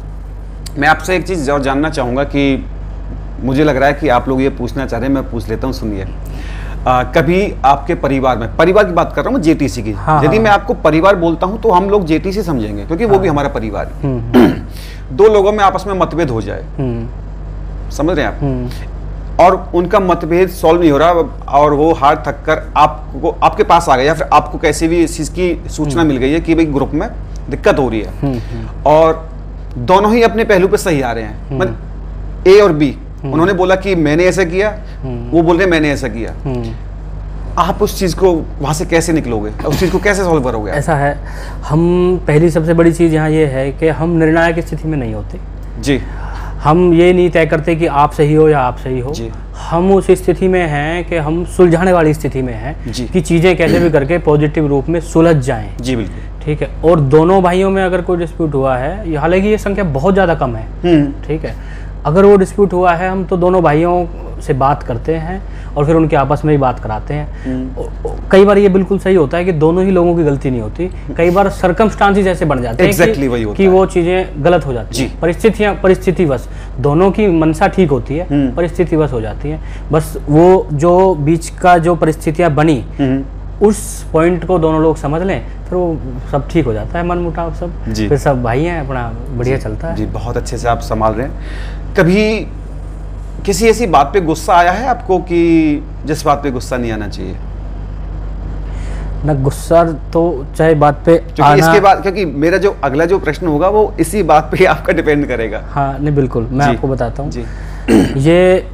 मैं आपसे एक चीज़ और जानना चाहूँगा कि मुझे लग रहा है कि आप लोग ये पूछना चाह रहे हैं, मैं पूछ लेता हूँ, सुनिए। कभी आपके परिवार में, परिवार की बात कर रहा हूँ, जेटीसी की, यदि मैं आपको परिवार बोलता हूँ तो हम लोग जेटीसी समझेंगे क्योंकि वो भी हमारा परिवार है। दो लोगों में आपस में मतभेद हो जाए, समझ रहे हैं आप, और उनका मतभेद सॉल्व नहीं हो रहा और वो हार थक कर आपको आपके पास आ गया या फिर आपको कैसे भी इस चीज़ की सूचना मिल गई है कि भाई ग्रुप में दिक्कत हो रही है और दोनों ही अपने पहलू पे सही आ रहे हैं, मतलब ए और बी, उन्होंने बोला कि मैंने ऐसा किया, वो बोल रहे मैंने ऐसा किया, आप उस चीज़ को वहाँ से कैसे निकलोगे, उस चीज़ को कैसे सॉल्व करोगे? ऐसा है, हम पहली सबसे बड़ी चीज़ यहाँ ये है कि हम निर्णायक स्थिति में नहीं होते जी। हम ये नहीं तय करते कि आप सही हो या आप सही हो, हम उस स्थिति में हैं कि हम सुलझाने वाली स्थिति में हैं कि चीज़ें कैसे भी करके पॉजिटिव रूप में सुलझ जाएं जी। बिल्कुल ठीक है। और दोनों भाइयों में अगर कोई डिस्प्यूट हुआ है, हालांकि ये संख्या बहुत ज़्यादा कम है, ठीक है, अगर वो डिस्प्यूट हुआ है हम तो दोनों भाइयों से बात करते हैं और फिर उनके आपस में ही बात कराते हैं। कई बार ये बिल्कुल सही होता है कि दोनों ही लोगों की गलती नहीं होती, कई बार सर्कमस्टांसेस ऐसे बन जाते हैं कि वो चीज़ें गलत हो जाती हैं, परिस्थितिवश दोनों की मनसा ठीक होती है, परिस्थितिवश हो जाती है। बस वो जो बीच का जो परिस्थितियाँ बनी उस पॉइंट को दोनों लोग समझ लें, फिर वो सब ठीक हो जाता है, मन मुटाव सब, फिर सब भाई हैं, अपना बढ़िया चलता है जी। बहुत अच्छे से आप संभाल रहे हैं। कभी किसी ऐसी बात पे गुस्सा आया है आपको कि जिस बात पे गुस्सा नहीं आना चाहिए? ना गुस्सा तो चाहे बात पे आना, इसके बाद, क्योंकि मेरा जो अगला जो प्रश्न होगा वो इसी बात पे आपका डिपेंड करेगा। हाँ नहीं बिल्कुल, मैं आपको बताता हूँ। ये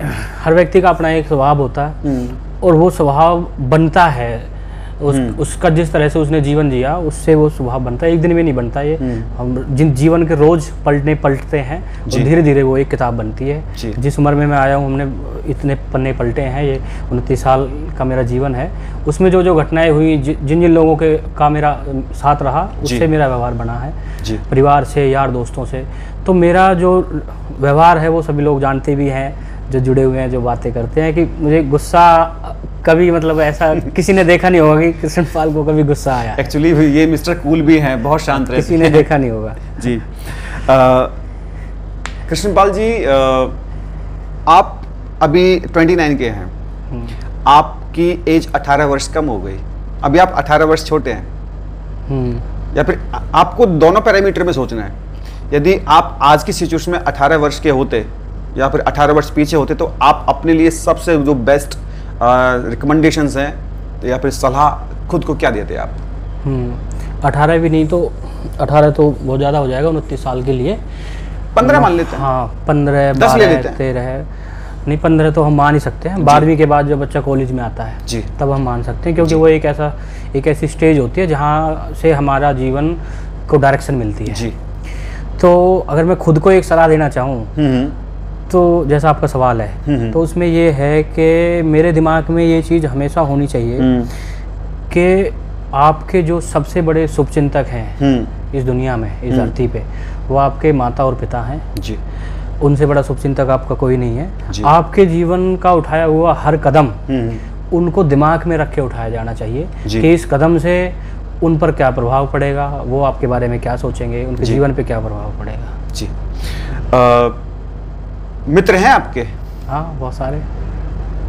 हर व्यक्ति का अपना एक स्वभाव होता है और वो स्वभाव बनता है उसका जिस तरह से उसने जीवन जिया उससे वो स्वभाव बनता है, एक दिन में नहीं बनता। ये हम जिन जीवन के रोज पलटते हैं तो धीरे धीरे वो एक किताब बनती है। जिस उम्र में मैं आया हूँ हमने इतने पन्ने पलटे हैं, ये 29 साल का मेरा जीवन है, उसमें जो जो घटनाएं हुई, जिन जिन लोगों के का मेरा साथ रहा उससे मेरा व्यवहार बना है, परिवार से, यार दोस्तों से। तो मेरा जो व्यवहार है वो सभी लोग जानते भी हैं, जो जुड़े हुए हैं, जो बातें करते हैं, कि मुझे गुस्सा कभी, मतलब ऐसा किसी ने देखा नहीं होगा कि कृष्णपाल को कभी गुस्सा आया। एक्चुअली ये मिस्टर कूल भी हैं, बहुत शांत रहते हैं, किसी ने देखा नहीं होगा जी। कृष्णपाल जी, आप अभी 29 के हैं, आपकी एज 18 वर्ष कम हो गई, अभी आप 18 वर्ष छोटे हैं, या फिर आपको दोनों पैरामीटर में सोचना है। यदि आप आज की सिचुएशन में 18 वर्ष के होते या फिर 18 वर्ष पीछे होते तो आप अपने लिए सबसे जो बेस्ट रिकमेंडेशंस हैं या फिर सलाह खुद को क्या देते आप? 18 भी नहीं तो 18 तो बहुत ज़्यादा हो जाएगा 29 साल के लिए, 15 मान लेते हैं। हाँ 15, 12, 13 नहीं, 15 तो हम मान ही सकते हैं। 12वीं के बाद जब बच्चा कॉलेज में आता है जी, तब हम मान सकते हैं, क्योंकि वो एक ऐसी स्टेज होती है जहाँ से हमारा जीवन को डायरेक्शन मिलती है जी। तो अगर मैं खुद को एक सलाह देना चाहूँ तो जैसा आपका सवाल है, तो उसमें ये है कि मेरे दिमाग में ये चीज़ हमेशा होनी चाहिए कि आपके जो सबसे बड़े शुभचिंतक हैं इस दुनिया में, इस धरती पे, वो आपके माता और पिता हैं जी। उनसे बड़ा शुभचिंतक आपका कोई नहीं है। आपके जीवन का उठाया हुआ हर कदम उनको दिमाग में रख के उठाया जाना चाहिए कि इस कदम से उन पर क्या प्रभाव पड़ेगा, वो आपके बारे में क्या सोचेंगे, उनके जीवन पे क्या प्रभाव पड़ेगा जी। मित्र हैं आपके? हाँ बहुत सारे।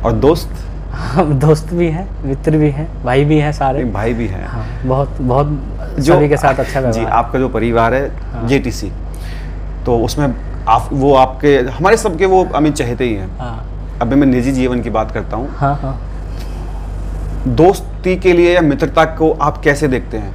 और दोस्त? हाँ दोस्त भी हैं, मित्र भी हैं, भाई भी हैं, सारे भाई भी हैं। हाँ बहुत सभी के साथ अच्छा व्यवहार। जी, आपका जो परिवार है जेटीसी, तो उसमें वो आपके हमारे सबके वो अमित चाहते ही हैं। हाँ। अभी मैं निजी जीवन की बात करता हूँ। हाँ हाँ। दोस्ती के लिए या मित्रता को आप कैसे देखते हैं?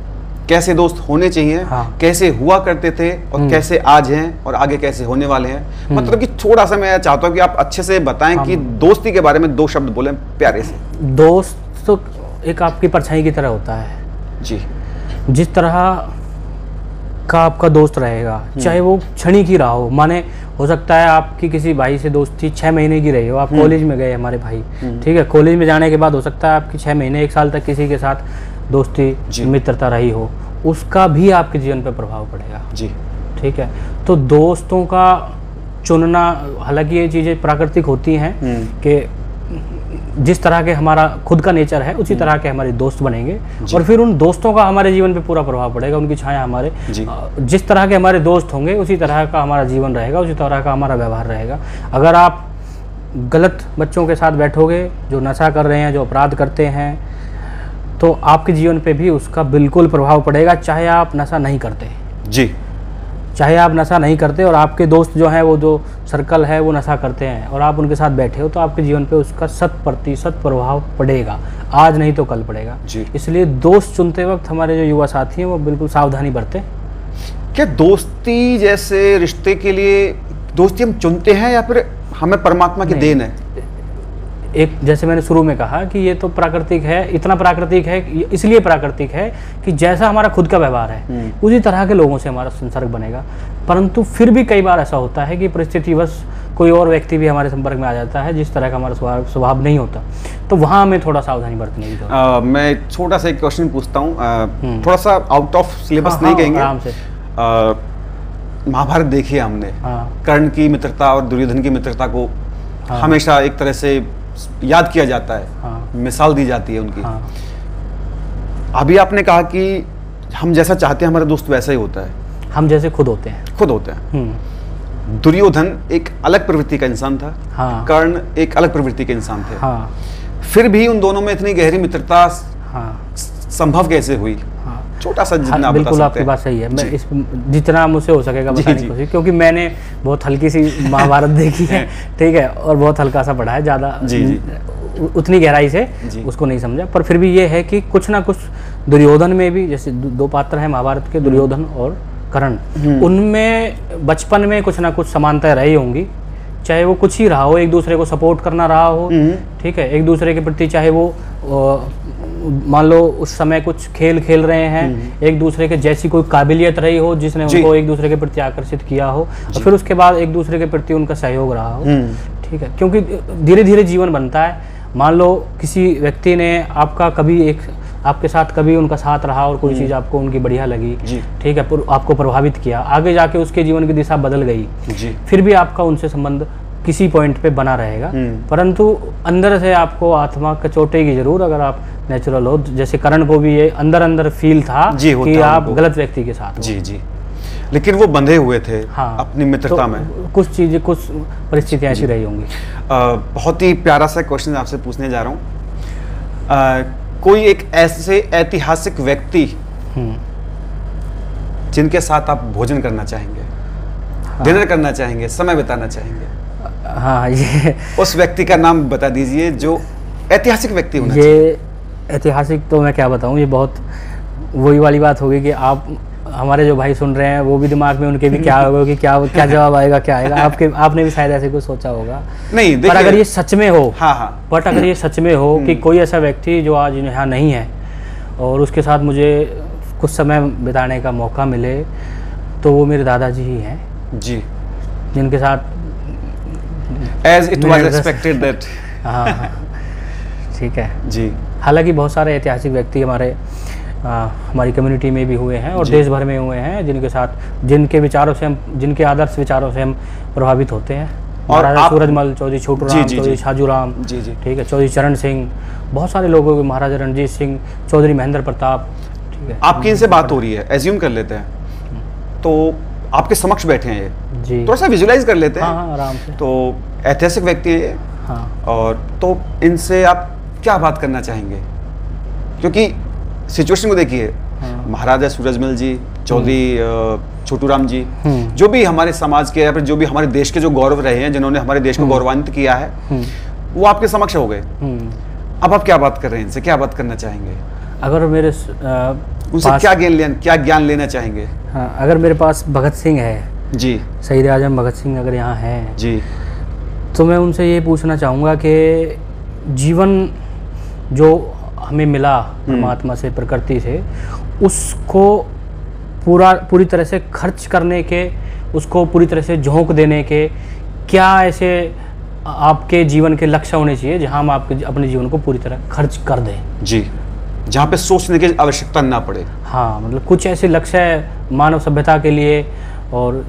कैसे दोस्त होने चाहिए? हाँ। कैसे हुआ करते थे और कैसे आज हैं और आगे कैसे होने वाले हैं? मतलब कि थोड़ा सा मैं चाहता हूँ कि आप अच्छे से बताएं कि दोस्ती के बारे में 2 शब्द बोलें प्यारे से। दोस्त तो एक आपकी परछाई की तरह होता है जी। जिस तरह का आपका दोस्त रहेगा, चाहे वो क्षणिक ही रहा हो, माने हो सकता है आपकी किसी भाई से दोस्ती 6 महीने की रही हो, आप कॉलेज में गए हमारे भाई, ठीक है, कॉलेज में जाने के बाद हो सकता है आपकी 6 महीने 1 साल तक किसी के साथ दोस्ती मित्रता रही हो, उसका भी आपके जीवन पर प्रभाव पड़ेगा। जी। ठीक है, तो दोस्तों का चुनना, हालांकि ये चीज़ें प्राकृतिक होती हैं कि जिस तरह के हमारा खुद का नेचर है उसी तरह के हमारे दोस्त बनेंगे और फिर उन दोस्तों का हमारे जीवन पे पूरा प्रभाव पड़ेगा, उनकी छाया हमारे जिस तरह के हमारे दोस्त होंगे उसी तरह का हमारा जीवन रहेगा, उसी तरह का हमारा व्यवहार रहेगा। अगर आप गलत बच्चों के साथ बैठोगे जो नशा कर रहे हैं, जो अपराध करते हैं, तो आपके जीवन पे भी उसका बिल्कुल प्रभाव पड़ेगा, चाहे आप नशा नहीं करते। जी। चाहे आप नशा नहीं करते और आपके दोस्त जो हैं, वो जो सर्कल है वो नशा करते हैं और आप उनके साथ बैठे हो, तो आपके जीवन पे उसका 100% प्रभाव पड़ेगा, आज नहीं तो कल पड़ेगा। जी। इसलिए दोस्त चुनते वक्त हमारे जो युवा साथी हैं वो बिल्कुल सावधानी बरतें। क्या दोस्ती जैसे रिश्ते के लिए दोस्ती हम चुनते हैं या फिर हमें परमात्मा की देन है? एक जैसे मैंने शुरू में कहा कि ये तो प्राकृतिक है, इतना प्राकृतिक है, इसलिए प्राकृतिक है कि जैसा हमारा खुद का व्यवहार है उसी तरह के लोगों से हमारा संसर्ग बनेगा। परंतु फिर भी कई बार ऐसा होता है कि परिस्थितिवश कोई और व्यक्ति भी हमारे संपर्क में आ जाता है जिस तरह का हमारा स्वभाव नहीं होता, तो वहाँ हमें थोड़ा सावधानी बरतने की जरूरत है। मैं छोटा सा एक क्वेश्चन पूछता हूँ, थोड़ा सा आउट ऑफ सिलेबस नहीं कहेंगे। आराम से। महाभारत देखिए हमने, कर्ण की मित्रता और दुर्योधन की मित्रता को हमेशा एक तरह से याद किया जाता है, मिसाल दी जाती है उनकी। अभी आपने कहा कि हम जैसा चाहते हैं हमारा दोस्त वैसा ही होता है, हम जैसे खुद होते हैं। दुर्योधन एक अलग प्रवृत्ति का इंसान था, कर्ण एक अलग प्रवृत्ति के इंसान थे, फिर भी उन दोनों में इतनी गहरी मित्रता संभव कैसे हुई? छोटा सा जितना आप बिल्कुल आपकी बात सही है। मैं इस जितना मुझसे हो सकेगा बताने की कोशिश, क्योंकि मैंने बहुत हल्की सी महाभारत देखी है, ठीक है, और बहुत हल्का सा पढ़ा है, ज़्यादा उतनी गहराई से उसको नहीं समझा। पर फिर भी ये है कि कुछ ना कुछ दुर्योधन में भी, जैसे 2 पात्र हैं महाभारत के, दुर्योधन और कर्ण, उनमें बचपन में कुछ ना कुछ समानताएं रही होंगी, चाहे वो कुछ ही रहा हो, एक दूसरे को सपोर्ट करना रहा हो, ठीक है, एक दूसरे के प्रति, चाहे वो मान लो उस समय कुछ खेल खेल रहे हैं, एक दूसरे के जैसी कोई काबिलियत रही हो जिसने उनको एक दूसरे के प्रति आकर्षित किया हो, और फिर उसके बाद एक दूसरे के प्रति उनका सहयोग रहा हो, ठीक है, क्योंकि धीरे धीरे जीवन बनता है। मान लो किसी व्यक्ति ने आपके साथ कभी उनका साथ रहा और कोई चीज़ आपको उनकी बढ़िया लगी, ठीक है, आपको प्रभावित किया, आगे जाके उसके जीवन की दिशा बदल गई, फिर भी आपका उनसे संबंध किसी पॉइंट पे बना रहेगा, परंतु अंदर से आपको आत्मा कचोटेगी जरूर अगर आप नेचुरल हो। जैसे कर्ण को भी ये अंदर अंदर फील था कि आप गलत व्यक्ति के साथ हो, लेकिन वो बंधे हुए थे अपनी मित्रता में। कुछ चीजें, कुछ परिस्थितियां ऐसी रही होंगी। बहुत ही प्यारा सा क्वेश्चन आपसे पूछने जा रहा हूँ। कोई एक ऐसे ऐतिहासिक व्यक्ति जिनके साथ आप भोजन करना चाहेंगे, डिनर करना चाहेंगे, समय बिताना चाहेंगे? हाँ, ये उस व्यक्ति का नाम बता दीजिए जो ऐतिहासिक व्यक्ति होना चाहिए। ये ऐतिहासिक तो मैं क्या बताऊँ, ये बहुत वही वाली बात होगी कि आप, हमारे जो भाई सुन रहे हैं वो भी दिमाग में उनके भी क्या होगा कि क्या जवाब आएगा, क्या आएगा। आपने भी शायद ऐसे कुछ सोचा होगा। नहीं, पर अगर ये सच में हो, बट अगर ये सच में हो कि कोई ऐसा व्यक्ति जो आज यहाँ नहीं है और उसके साथ मुझे कुछ समय बिताने का मौका मिले, तो वो मेरे दादाजी ही हैं जी, जिनके साथ As it was expected that हाँ, ठीक है जी। हालांकि बहुत सारे ऐतिहासिक व्यक्ति हमारी कम्युनिटी में भी हुए हैं और देश भर में हुए हैं, जिनके साथ, जिनके विचारों से हम, जिनके आदर्श विचारों से हम प्रभावित होते हैं। महाराजा सूरजमल, चौधरी छोटू राम, चौधरी छाजूराम, ठीक है, चौधरी चरण सिंह, बहुत सारे लोगों के, महाराजा रणजीत सिंह, चौधरी महेंद्र प्रताप, ठीक है। आपकी इनसे बात हो रही है, एज्यूम कर लेते हैं, तो आपके समक्ष बैठे हैं ये जी, थोड़ा सा विजुलाइज कर लेते हैं। हाँ, आराम से। तो ऐतिहासिक व्यक्ति है ये, और तो इनसे आप क्या बात करना चाहेंगे? क्योंकि सिचुएशन को देखिए, महाराजा सूरजमल जी, चौधरी छोटू राम जी, जो भी हमारे समाज के या फिर जो भी हमारे देश के जो गौरव रहे हैं, जिन्होंने हमारे देश को गौरवान्वित किया है, वो आपके समक्ष हो गए। अब आप क्या बात कर रहे हैं, इनसे क्या बात करना चाहेंगे? अगर मेरे उनसे क्या ज्ञान लेना चाहेंगे? हाँ, अगर मेरे पास भगत सिंह है जी, शहीद आजम भगत सिंह अगर यहाँ हैं जी, तो मैं उनसे ये पूछना चाहूँगा कि जीवन जो हमें मिला परमात्मा से, प्रकृति से, उसको पूरी तरह से खर्च करने के, उसको पूरी तरह से झोंक देने के क्या ऐसे आपके जीवन के लक्ष्य होने चाहिए जहाँ हम आपके अपने जीवन को पूरी तरह खर्च कर दें? जी, जहाँ पे सोचने की आवश्यकता ना पड़े। हाँ, मतलब कुछ ऐसे लक्ष्य है मानव सभ्यता के लिए, और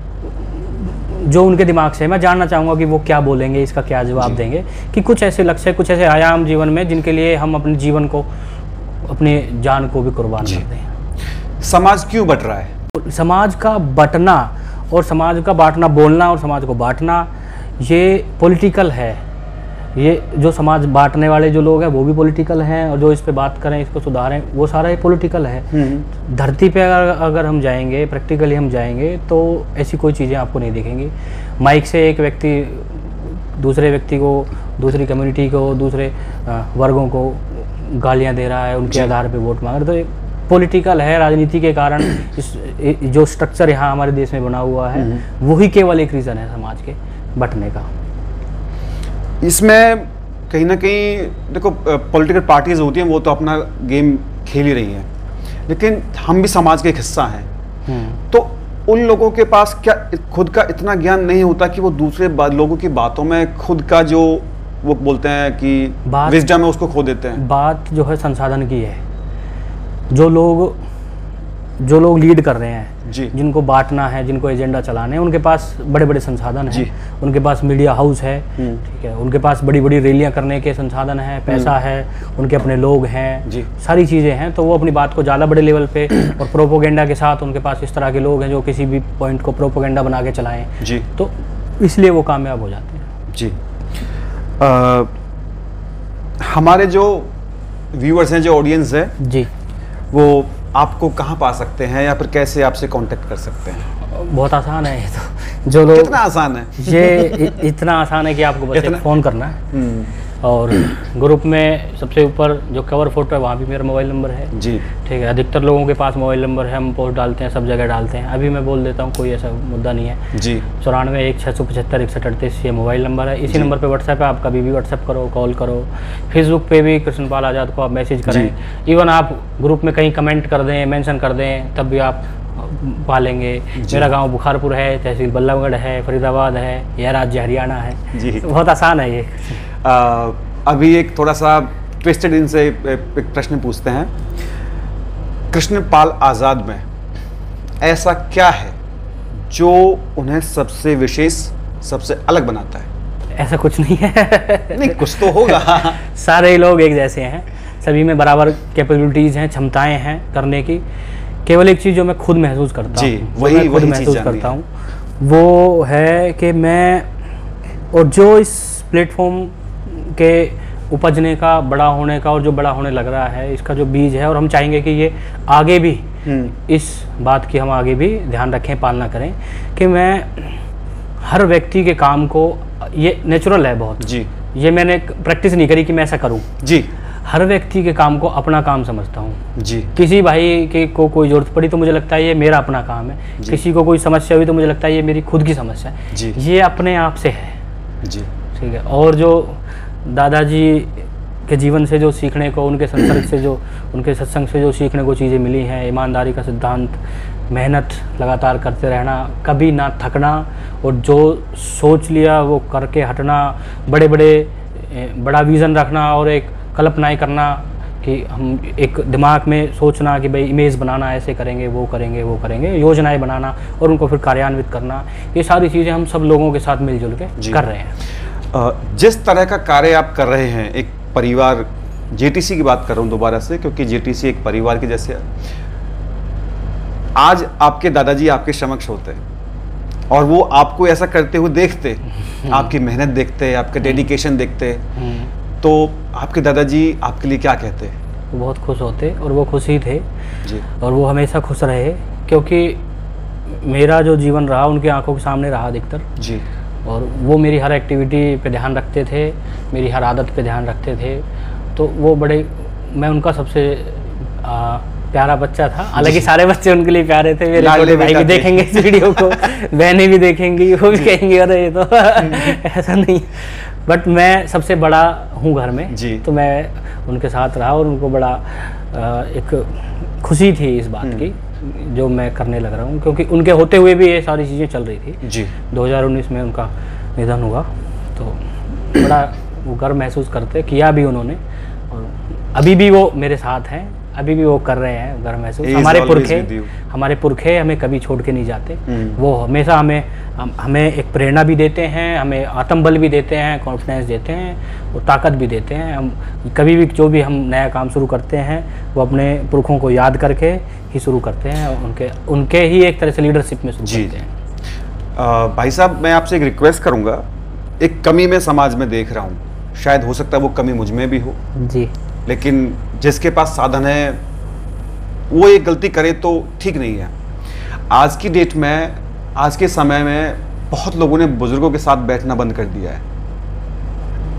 जो उनके दिमाग से, मैं जानना चाहूँगा कि वो क्या बोलेंगे, इसका क्या जवाब देंगे, कि कुछ ऐसे लक्ष्य, कुछ ऐसे आयाम जीवन में जिनके लिए हम अपने जीवन को, अपनी जान को भी कुर्बान कर दें। समाज क्यों बट रहा है? समाज का बटना और समाज का बांटना, बोलना और समाज को बांटना, ये पॉलिटिकल है। ये जो समाज बांटने वाले जो लोग हैं वो भी पॉलिटिकल हैं, और जो इस पे बात करें, इसको सुधारें, वो सारा ही पॉलिटिकल है। धरती पे अगर हम जाएंगे, प्रैक्टिकली हम जाएंगे, तो ऐसी कोई चीज़ें आपको नहीं दिखेंगी। माइक से एक व्यक्ति दूसरे व्यक्ति को, दूसरी कम्युनिटी को, दूसरे वर्गों को गालियां दे रहा है, उनके आधार पे वोट मांग रहा है। तो पॉलिटिकल है, राजनीति के कारण इस जो स्ट्रक्चर यहाँ हमारे देश में बना हुआ है, वही केवल एक रीज़न है समाज के बंटने का। इसमें कहीं ना कहीं देखो, पॉलिटिकल पार्टीज होती हैं, वो तो अपना गेम खेल ही रही हैं, लेकिन हम भी समाज के एक हिस्सा हैं। तो उन लोगों के पास क्या खुद का इतना ज्ञान नहीं होता कि वो दूसरे लोगों की बातों में खुद का जो वो बोलते हैं कि विजडम है, उसको खो देते हैं? बात जो है संसाधन की है। जो लोग लीड कर रहे हैं, जिनको बांटना है, जिनको एजेंडा चलाने हैं, उनके पास बड़े बड़े संसाधन हैं, उनके पास मीडिया हाउस है, ठीक है, उनके पास बड़ी बड़ी रैलियां करने के संसाधन हैं, पैसा है, उनके अपने लोग हैं, सारी चीज़ें हैं। तो वो अपनी बात को ज़्यादा बड़े लेवल पे और प्रोपोगेंडा के साथ, उनके पास इस तरह के लोग हैं जो किसी भी पॉइंट को प्रोपोगेंडा बना के चलाएं, तो इसलिए वो कामयाब हो जाते हैं। जी, हमारे जो व्यूअर्स हैं, जो ऑडियंस है जी, वो आपको कहाँ पा सकते हैं या फिर कैसे आपसे कांटेक्ट कर सकते हैं? बहुत आसान है ये तो। जो लोग, कितना आसान है? ये इतना आसान है कि आपको बस एक फ़ोन करना है, और ग्रुप में सबसे ऊपर जो कवर फोटो है वहाँ भी मेरा मोबाइल नंबर है जी, ठीक है। अधिकतर लोगों के पास मोबाइल नंबर है, हम पोस्ट डालते हैं, सब जगह डालते हैं। अभी मैं बोल देता हूँ, कोई ऐसा मुद्दा नहीं है जी। 9416756138 ये मोबाइल नंबर है। इसी नंबर पे व्हाट्सएप है, आप कभी भी व्हाट्सएप करो, कॉल करो। फेसबुक पे भी कृष्णपाल आज़ाद को आप मैसेज करें, इवन आप ग्रुप में कहीं कमेंट कर दें, मेंशन कर दें, तब भी आप पालेंगे। मेरा गांव बुखारपुर है, तहसील बल्लभगढ़ है, फरीदाबाद है, यह राज्य हरियाणा है जी। बहुत आसान है ये। अभी एक थोड़ा सा ट्विस्टेड इनसे एक प्रश्न पूछते हैं। कृष्णपाल आज़ाद में ऐसा क्या है जो उन्हें सबसे विशेष, सबसे अलग बनाता है? ऐसा कुछ नहीं है। नहीं, कुछ तो होगा। सारे लोग एक जैसे हैं, सभी में बराबर कैपेबिलिटीज़ हैं, क्षमताएं हैं करने की। केवल एक चीज़ जो मैं खुद महसूस करता हूँ, वही महसूस करता हूँ, वो है कि मैं, और जो इस प्लेटफॉर्म के उपजने का, बड़ा होने का, और जो बड़ा होने लग रहा है, इसका जो बीज है, और हम चाहेंगे कि ये आगे भी, इस बात की हम आगे भी ध्यान रखें, पालना करें कि मैं हर व्यक्ति के काम को, ये नेचुरल है बहुत जी, ये मैंने प्रैक्टिस नहीं करी कि मैं ऐसा करूं जी। हर व्यक्ति के काम को अपना काम समझता हूँ जी। किसी भाई के को कोई जरूरत पड़ी तो मुझे लगता है ये मेरा अपना काम है, किसी को कोई समस्या हुई तो मुझे लगता है ये मेरी खुद की समस्या है जी। ये अपने आप से है जी, ठीक है। और जो दादाजी के जीवन से जो सीखने को, उनके संसर्ग से जो, उनके सत्संग से जो सीखने को चीज़ें मिली हैं, ईमानदारी का सिद्धांत, मेहनत लगातार करते रहना, कभी ना थकना, और जो सोच लिया वो करके हटना, बड़ा विज़न रखना, और एक कल्पनाएं करना कि हम एक दिमाग में सोचना कि भाई इमेज बनाना, ऐसे करेंगे, वो करेंगे, वो करेंगे, योजनाएं बनाना और उनको फिर कार्यान्वित करना, ये सारी चीज़ें हम सब लोगों के साथ मिलजुल के कर रहे हैं। जिस तरह का कार्य आप कर रहे हैं, एक परिवार, जेटीसी की बात कर रहा हूँ दोबारा से, क्योंकि जेटीसी एक परिवार के जैसे है। आज आपके दादाजी आपके समक्ष होते और वो आपको ऐसा करते हुए देखते, आपकी मेहनत देखते, आपका डेडिकेशन देखते, तो आपके दादाजी आपके लिए क्या कहते? वो बहुत खुश होते, और वो खुश ही थे जी। और वो हमेशा खुश रहे, क्योंकि मेरा जो जीवन रहा उनकी आंखों के सामने रहा अधिकतर जी। और वो मेरी हर एक्टिविटी पे ध्यान रखते थे, मेरी हर आदत पे ध्यान रखते थे। तो वो बड़े, मैं उनका सबसे प्यारा बच्चा था। हालांकि सारे बच्चे उनके लिए प्यारे थे। मेरे बड़े भाई भी देखेंगे इस वीडियो को, बहनें भी देखेंगी, वो भी कहेंगी अरे ये तो ऐसा नहीं, बट मैं सबसे बड़ा हूँ घर में जी। तो मैं उनके साथ रहा और उनको बड़ा एक खुशी थी इस बात की जो मैं करने लग रहा हूँ, क्योंकि उनके होते हुए भी ये सारी चीज़ें चल रही थी जी। 2019 में उनका निधन हुआ, तो बड़ा वो गर्व महसूस करते किया भी उन्होंने, और अभी भी वो मेरे साथ हैं, अभी भी वो कर रहे हैं गर्व महसूस। हमारे पुरखे हमें कभी छोड़ के नहीं जाते। वो हमेशा हमें एक प्रेरणा भी देते हैं, हमें आत्मबल भी देते हैं, कॉन्फिडेंस देते हैं और ताकत भी देते हैं। हम कभी भी जो भी हम नया काम शुरू करते हैं वो अपने पुरखों को याद करके ही शुरू करते हैं, उनके ही एक तरह से लीडरशिप में शुरू करते हैं। भाई साहब, मैं आपसे एक रिक्वेस्ट करूँगा। एक कमी मैं समाज में देख रहा हूँ, शायद हो सकता है वो कमी मुझ में भी हो जी, लेकिन जिसके पास साधन है वो ये गलती करे तो ठीक नहीं है। आज की डेट में, आज के समय में बहुत लोगों ने बुजुर्गों के साथ बैठना बंद कर दिया है।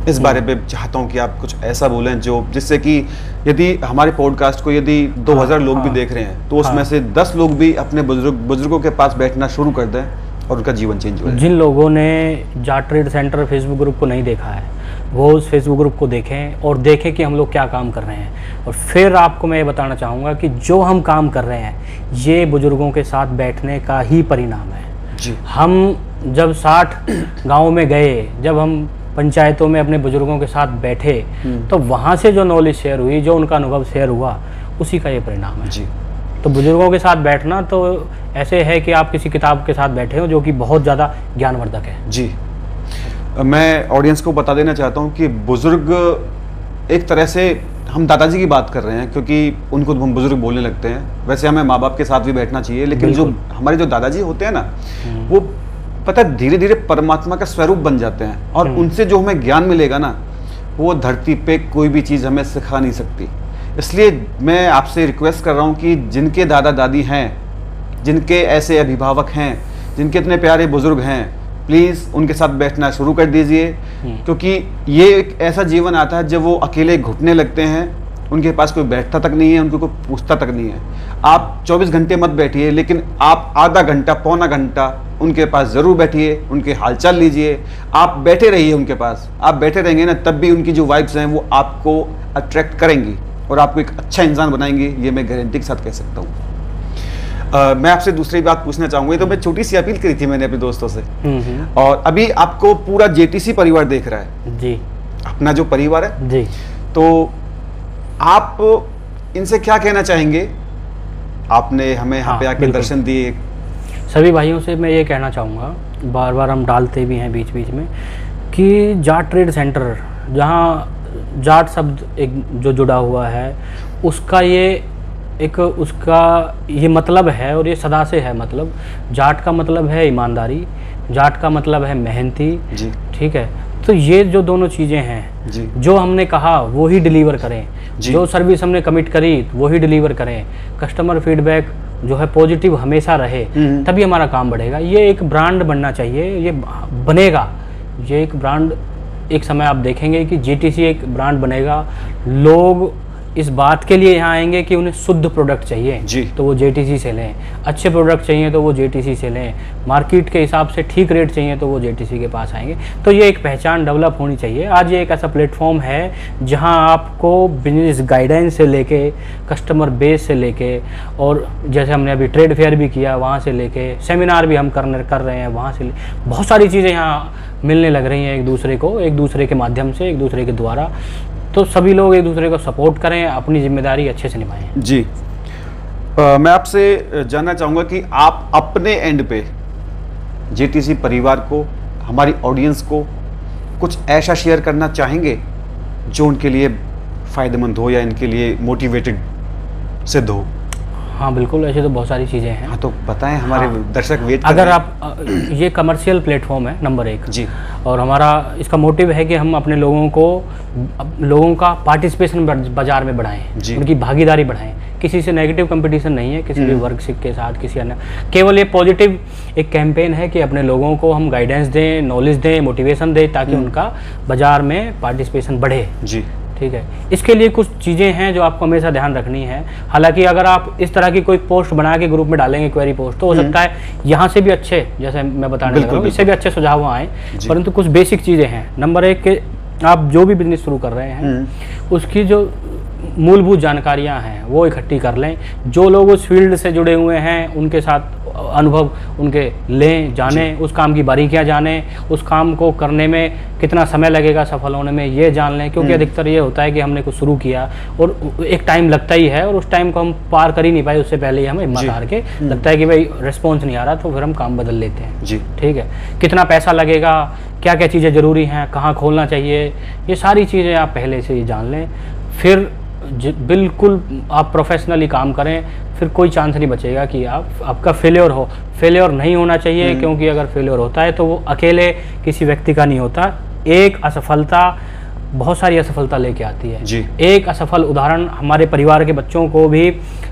इस बारे पे चाहता हूँ कि आप कुछ ऐसा बोलें जो जिससे कि यदि हमारे पॉडकास्ट को यदि 2000 लोग भी देख रहे हैं तो उसमें से 10 लोग भी अपने बुजुर्गों के पास बैठना शुरू कर दें और उनका जीवन चेंज हो जाए। जिन लोगों ने Jat trade centre Facebook group को नहीं देखा है वो उस फेसबुक ग्रुप को देखें और देखें कि हम लोग क्या काम कर रहे हैं। और फिर आपको मैं ये बताना चाहूँगा कि जो हम काम कर रहे हैं ये बुजुर्गों के साथ बैठने का ही परिणाम है जी। हम जब 60 गाँव में गए, जब हम पंचायतों में अपने बुजुर्गों के साथ बैठे तो वहाँ से जो नॉलेज शेयर हुई, जो उनका अनुभव शेयर हुआ, उसी का ये परिणाम है जी। तो बुजुर्गों के साथ बैठना तो ऐसे है कि आप किसी किताब के साथ बैठे हो जो कि बहुत ज़्यादा ज्ञानवर्धक है जी। मैं ऑडियंस को बता देना चाहता हूँ कि बुजुर्ग एक तरह से, हम दादाजी की बात कर रहे हैं क्योंकि उनको हम बुजुर्ग बोलने लगते हैं, वैसे हमें माँ बाप के साथ भी बैठना चाहिए, लेकिन जो हमारे जो दादाजी होते हैं ना, वो पता है धीरे धीरे परमात्मा का स्वरूप बन जाते हैं और उनसे जो हमें ज्ञान मिलेगा ना, वो धरती पे कोई भी चीज़ हमें सिखा नहीं सकती। इसलिए मैं आपसे रिक्वेस्ट कर रहा हूँ कि जिनके दादा दादी हैं, जिनके ऐसे अभिभावक हैं, जिनके इतने प्यारे बुजुर्ग हैं, प्लीज़ उनके साथ बैठना शुरू कर दीजिए, क्योंकि ये एक ऐसा जीवन आता है जब वो अकेले घुटने लगते हैं, उनके पास कोई बैठता तक नहीं है, उनको कोई पूछता तक नहीं है। आप 24 घंटे मत बैठिए, लेकिन आप आधा घंटा, पौना घंटा उनके पास ज़रूर बैठिए, उनके हालचाल लीजिए। आप बैठे रहिए उनके पास, आप बैठे रहेंगे ना, तब भी उनकी जो वाइब्स हैं वो आपको अट्रैक्ट करेंगी और आपको एक अच्छा इंसान बनाएंगे, ये मैं गारंटी के साथ कह सकता हूँ। मैं आपसे दूसरी बात पूछना चाहूँगा, तो मैं छोटी सी अपील करी थी मैंने अपने दोस्तों से, और अभी आपको पूरा जेटीसी परिवार देख रहा है जी, अपना जो परिवार है जी, तो आप इनसे क्या कहना चाहेंगे? आपने हमें यहाँ पे आके दर्शन दिए। सभी भाइयों से मैं ये कहना चाहूँगा, बार बार हम डालते भी हैं बीच बीच में, कि जाट ट्रेड सेंटर, जहाँ जाट शब्द एक जो जुड़ा हुआ है, उसका ये मतलब है और ये सदा से है। मतलब जाट का मतलब है ईमानदारी, जाट का मतलब है मेहनती जी, ठीक है। तो ये जो दोनों चीज़ें हैं जी, जो हमने कहा वो ही डिलीवर करें, जो सर्विस हमने कमिट करी वो ही डिलीवर करें, कस्टमर फीडबैक जो है पॉजिटिव हमेशा रहे, तभी हमारा काम बढ़ेगा। ये एक ब्रांड बनना चाहिए, ये बनेगा, ये एक ब्रांड, एक समय आप देखेंगे कि जेटीसी एक ब्रांड बनेगा। लोग इस बात के लिए यहाँ आएंगे कि उन्हें शुद्ध प्रोडक्ट चाहिए जी, तो वो जेटीसी से लें, अच्छे प्रोडक्ट चाहिए तो वो जेटीसी से लें, मार्केट के हिसाब से ठीक रेट चाहिए तो वो जेटीसी के पास आएंगे। तो ये एक पहचान डेवलप होनी चाहिए। आज ये एक ऐसा प्लेटफॉर्म है जहाँ आपको बिजनेस गाइडेंस से लेके, कस्टमर बेस से लेके, और जैसे हमने अभी ट्रेड फेयर भी किया वहाँ से लेके, सेमिनार भी हम कर रहे हैं वहाँ से, बहुत सारी चीज़ें यहाँ मिलने लग रही हैं एक दूसरे के माध्यम से, एक दूसरे के द्वारा। तो सभी लोग एक दूसरे को सपोर्ट करें, अपनी जिम्मेदारी अच्छे से निभाएं जी। मैं आपसे जानना चाहूँगा कि आप अपने एंड पे जेटीसी परिवार को, हमारी ऑडियंस को कुछ ऐसा शेयर करना चाहेंगे जो उनके लिए फ़ायदेमंद हो या इनके लिए मोटिवेटेड सिद्ध हो? हाँ बिल्कुल, ऐसे तो बहुत सारी चीज़ें हैं। हाँ तो बताएं, हमारे दर्शक वेट कर अगर आप ये कमर्शियल प्लेटफॉर्म है नंबर 1 जी, और हमारा इसका मोटिव है कि हम अपने लोगों का पार्टिसिपेशन बाजार में बढ़ाएं, उनकी भागीदारी बढ़ाएं। किसी से नेगेटिव कंपटीशन नहीं है, किसी भी वर्ग के साथ, किसी अन्य, केवल ये पॉजिटिव एक कैंपेन है कि अपने लोगों को हम गाइडेंस दें, नॉलेज दें, मोटिवेशन दें, ताकि उनका बाजार में पार्टिसिपेशन बढ़े। जी, ठीक है। इसके लिए कुछ चीज़ें हैं जो आपको हमेशा ध्यान रखनी है। हालांकि अगर आप इस तरह की कोई पोस्ट बना के ग्रुप में डालेंगे, क्वेरी पोस्ट, तो हो सकता है यहाँ से भी अच्छे, जैसे मैं बताने लगा हूँ, इससे भी अच्छे सुझाव आए, परंतु कुछ बेसिक चीज़ें हैं। नंबर 1 कि आप जो भी बिजनेस शुरू कर रहे हैं उसकी जो मूलभूत जानकारियां हैं वो इकट्ठी कर लें। जो लोग उस फील्ड से जुड़े हुए हैं उनके साथ अनुभव उनके लें, जानें, उस काम की बारीकियां जानें, उस काम को करने में कितना समय लगेगा सफल होने में ये जान लें। क्योंकि अधिकतर ये होता है कि हमने कुछ शुरू किया और एक टाइम लगता ही है, और उस टाइम को हम पार कर ही नहीं पाए, उससे पहले ही हम हिम्मत हार के लगता है कि भाई रिस्पॉन्स नहीं आ रहा, तो फिर हम काम बदल लेते हैं। जी, ठीक है। कितना पैसा लगेगा, क्या क्या चीज़ें ज़रूरी हैं, कहाँ खोलना चाहिए, ये सारी चीज़ें आप पहले से ही जान लें। फिर बिल्कुल आप प्रोफेशनली काम करें, फिर कोई चांस नहीं बचेगा कि आपका फेलियर नहीं होना चाहिए। क्योंकि अगर फेलियर होता है तो वो अकेले किसी व्यक्ति का नहीं होता। एक असफलता बहुत सारी असफलता लेके आती है। जी। एक असफल उदाहरण हमारे परिवार के बच्चों को भी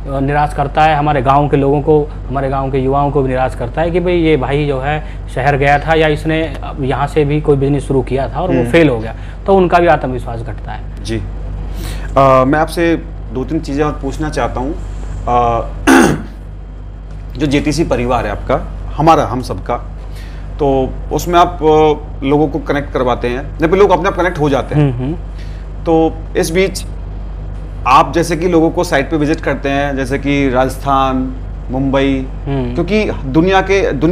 निराश करता है, हमारे गांव के लोगों को, हमारे गांव के युवाओं को भी निराश करता है कि भाई ये भाई जो है शहर गया था या इसने यहाँ से भी कोई बिजनेस शुरू किया था और वो फेल हो गया, तो उनका भी आत्मविश्वास घटता है। जी। मैं आपसे 2-3 चीज़ें और पूछना चाहता हूँ। जो जेटीसी परिवार है आपका, हमारा, हम सबका, तो उसमें आप लोगों को कनेक्ट करवाते हैं, जब भी लोग अपने आप कनेक्ट हो जाते हैं, तो इस बीच आप जैसे कि लोगों को साइट पे विजिट करते हैं, जैसे कि राजस्थान, मुंबई, क्योंकि दुनिया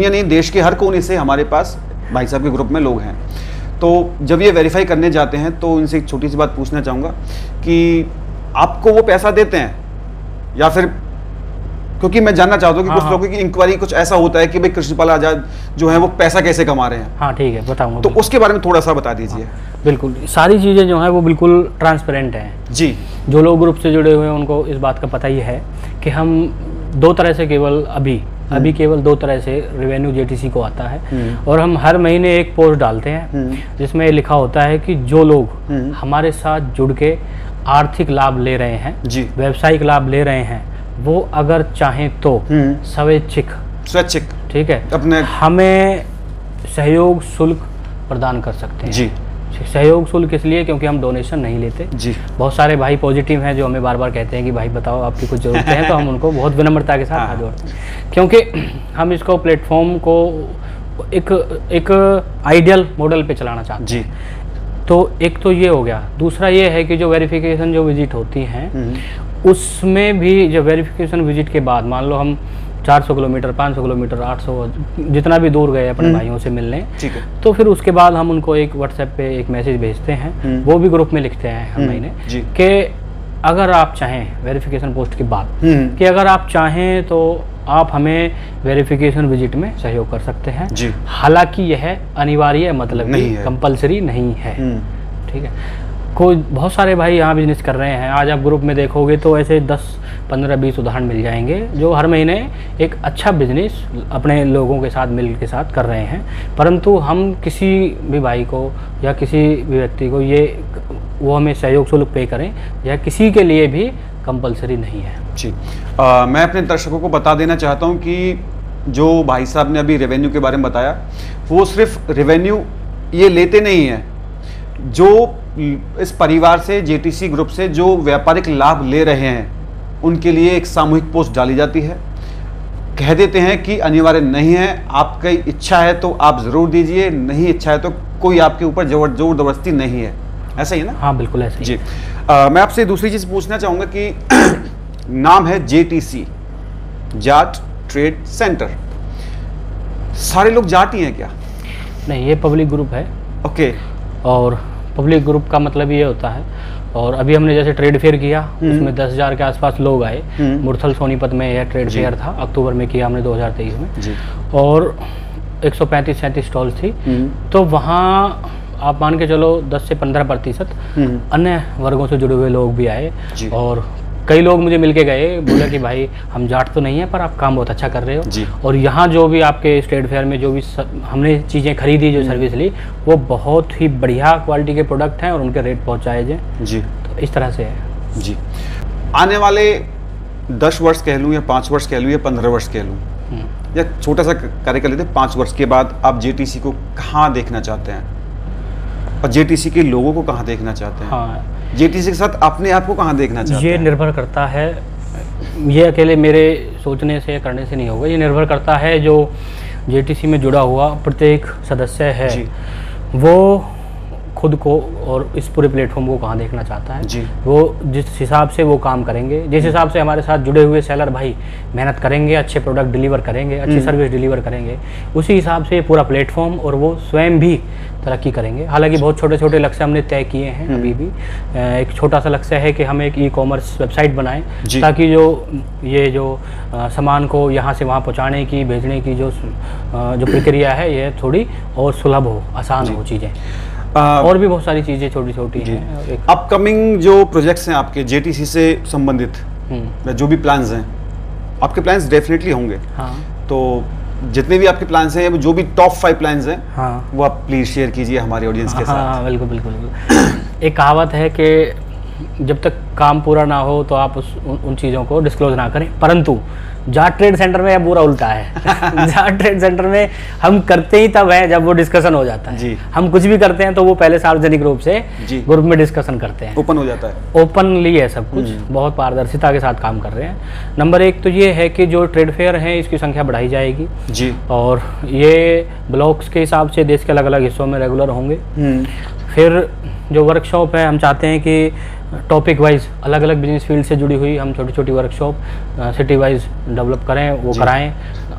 नहीं, देश के हर कोने से हमारे पास भाई साहब के ग्रुप में लोग हैं। तो जब ये वेरीफाई करने जाते हैं तो इनसे एक छोटी सी बात पूछना चाहूँगा कि आपको वो पैसा देते हैं या फिर, क्योंकि मैं जानना चाहता हूँ कि कुछ लोगों की इंक्वायरी कुछ ऐसा होता है कि भाई कृष्णपाल आजाद जो है वो पैसा कैसे कमा रहे हैं। हाँ ठीक है, बताऊँगा। तो उसके बारे में थोड़ा सा बता दीजिए। बिल्कुल, सारी चीज़ें जो हैं वो बिल्कुल ट्रांसपेरेंट हैं जी। जो लोग ग्रुप से जुड़े हुए हैं उनको इस बात का पता ही है कि हम 2 तरह से केवल अभी केवल 2 तरह से रेवेन्यू जेटीसी को आता है, और हम हर महीने एक पोस्ट डालते हैं जिसमें लिखा होता है कि जो लोग हमारे साथ जुड़ के आर्थिक लाभ ले रहे हैं, व्यावसायिक लाभ ले रहे हैं, वो अगर चाहें तो स्वैच्छिक, ठीक है, अपने हमें सहयोग शुल्क प्रदान कर सकते हैं जी। सहयोग शुल्क इसलिए क्योंकि हम डोनेशन नहीं लेते जी। बहुत सारे भाई पॉजिटिव हैं जो हमें बार बार कहते हैं कि भाई बताओ आपकी कुछ ज़रूरतें हैं, तो हम उनको बहुत विनम्रता के साथ हाथ जोड़ते हैं, क्योंकि हम इसको प्लेटफॉर्म को एक आइडियल मॉडल पे चलाना चाहते हैं जी। तो एक तो ये हो गया। दूसरा ये है कि जो वेरिफिकेशन जो विजिट होती हैं उसमें भी, जो वेरिफिकेशन विजिट के बाद मान लो हम 400 किलोमीटर, 500 किलोमीटर, 800, जितना भी दूर गए अपने भाइयों से मिलने, ठीक है, तो फिर उसके बाद हम उनको एक व्हाट्सएप पे एक मैसेज भेजते हैं, वो भी ग्रुप में लिखते हैं हर महीने कि अगर आप चाहें वेरिफिकेशन पोस्ट के बाद कि अगर आप चाहें तो आप हमें वेरिफिकेशन विजिट में सहयोग कर सकते हैं। हालांकि यह अनिवार्य, मतलब कंपलसरी नहीं है। ठीक है। कोई बहुत सारे भाई यहाँ बिजनेस कर रहे हैं, आज आप ग्रुप में देखोगे तो ऐसे 10, 15, 20 उदाहरण मिल जाएंगे जो हर महीने एक अच्छा बिजनेस अपने लोगों के साथ मिल के साथ कर रहे हैं। परंतु हम किसी भी भाई को या किसी भी व्यक्ति को वो हमें सहयोग शुल्क पे करें या किसी के लिए भी कंपलसरी नहीं है जी। मैं अपने दर्शकों को बता देना चाहता हूँ कि जो भाई साहब ने अभी रेवेन्यू के बारे में बताया, वो सिर्फ रेवेन्यू ये लेते नहीं हैं, जो इस परिवार से, जेटीसी ग्रुप से जो व्यापारिक लाभ ले रहे हैं उनके लिए एक सामूहिक पोस्ट डाली जाती है। कह देते हैं कि अनिवार्य नहीं है, आपकी इच्छा है तो आप ज़रूर दीजिए, नहीं इच्छा है तो कोई आपके ऊपर जोर जबरदस्ती नहीं है। ऐसा ही है ना? हाँ बिल्कुल ऐसा ही जी। मैं आपसे दूसरी चीज़ पूछना चाहूँगा कि नाम है जेटीसी, जाट ट्रेड सेंटर, सारे लोग जाट ही हैं क्या? नहीं, ये पब्लिक ग्रुप है। ओके। और पब्लिक ग्रुप का मतलब ये होता है, और अभी हमने जैसे ट्रेड फेयर किया उसमें 10,000 के आसपास लोग आए। मुरथल सोनीपत में यह ट्रेड फेयर था, अक्टूबर में किया हमने 2023 में जी। और 135-37 स्टॉल्स थी। तो वहाँ आप मान के चलो 10 से 15% अन्य वर्गों से जुड़े हुए लोग भी आए, और कई लोग मुझे मिलके गए, बोले कि भाई हम जाट तो नहीं है पर आप काम बहुत अच्छा कर रहे हो, और यहाँ जो भी आपके स्टेट फेयर में जो भी हमने चीज़ें खरीदी, जो सर्विस ली, वो बहुत ही बढ़िया क्वालिटी के प्रोडक्ट हैं और उनके रेट बहुत जायज़ हैं जी। तो इस तरह से है जी। आने वाले 10 वर्ष कह लूँ या 5 वर्ष कह लूँ या 15 वर्ष कह लूँ, या छोटा सा कार्य कर लेते हैं, 5 वर्ष के बाद आप जेटीसी को कहाँ देखना चाहते हैं और जेटीसी के लोगों को कहाँ देखना चाहते हैं? हाँ, जेटीसी के साथ अपने आप को कहाँ देखना चाहते हैं? ये निर्भर करता है, ये अकेले मेरे सोचने से करने से नहीं होगा। ये निर्भर करता है जो जेटीसी में जुड़ा हुआ प्रत्येक सदस्य है जी। वो खुद को और इस पूरे प्लेटफॉर्म को कहाँ देखना चाहता है जी। वो जिस हिसाब से वो काम करेंगे, जिस हिसाब से हमारे साथ जुड़े हुए सेलर भाई मेहनत करेंगे, अच्छे प्रोडक्ट डिलीवर करेंगे, अच्छी सर्विस डिलीवर करेंगे, उसी हिसाब से पूरा प्लेटफॉर्म और वो स्वयं भी तरक्की करेंगे। हालांकि बहुत छोटे छोटे लक्ष्य हमने तय किए हैं। अभी भी एक छोटा सा लक्ष्य है कि हम एक ई-कॉमर्स वेबसाइट बनाएं ताकि जो सामान को यहाँ से वहाँ पहुँचाने की, भेजने की जो प्रक्रिया है ये थोड़ी और सुलभ हो, आसान हो चीज़ें। और भी बहुत सारी चीज़ें छोटी छोटी हैं। अपकमिंग जो प्रोजेक्ट्स हैं आपके जेटीसी से संबंधित, जो भी प्लान्स हैं, आपके प्लान्स डेफिनेटली होंगे। हाँ। तो जितने भी आपके प्लान्स हैं, जो भी टॉप 5 प्लान्स हैं, हाँ, वो आप प्लीज़ शेयर कीजिए हमारे ऑडियंस के साथ। हाँ, बिल्कुल बिल्कुल बिल्कुल। एक कहावत है कि जब तक काम पूरा ना हो तो आप उन चीज़ों को डिस्क्लोज ना करें, परंतु जाट ट्रेड सेंटर में यह पूरा उल्टा है। जाट ट्रेड सेंटर में हम करते ही तब है जब वो डिस्कशन हो जाता है जी। हम कुछ भी करते हैं तो वो पहले सार्वजनिक रूप से ग्रुप में डिस्कशन करते हैं, ओपन हो जाता है, ओपनली है सब कुछ, बहुत पारदर्शिता के साथ काम कर रहे हैं। नंबर 1 तो ये है कि जो ट्रेड फेयर है इसकी संख्या बढ़ाई जाएगी जी, और ये ब्लॉक्स के हिसाब से देश के अलग अलग हिस्सों में रेगुलर होंगे। फिर जो वर्कशॉप है हम चाहते हैं कि टॉपिक वाइज अलग अलग बिजनेस फील्ड से जुड़ी हुई हम छोटी छोटी वर्कशॉप सिटी वाइज डेवलप करें, वो कराएं।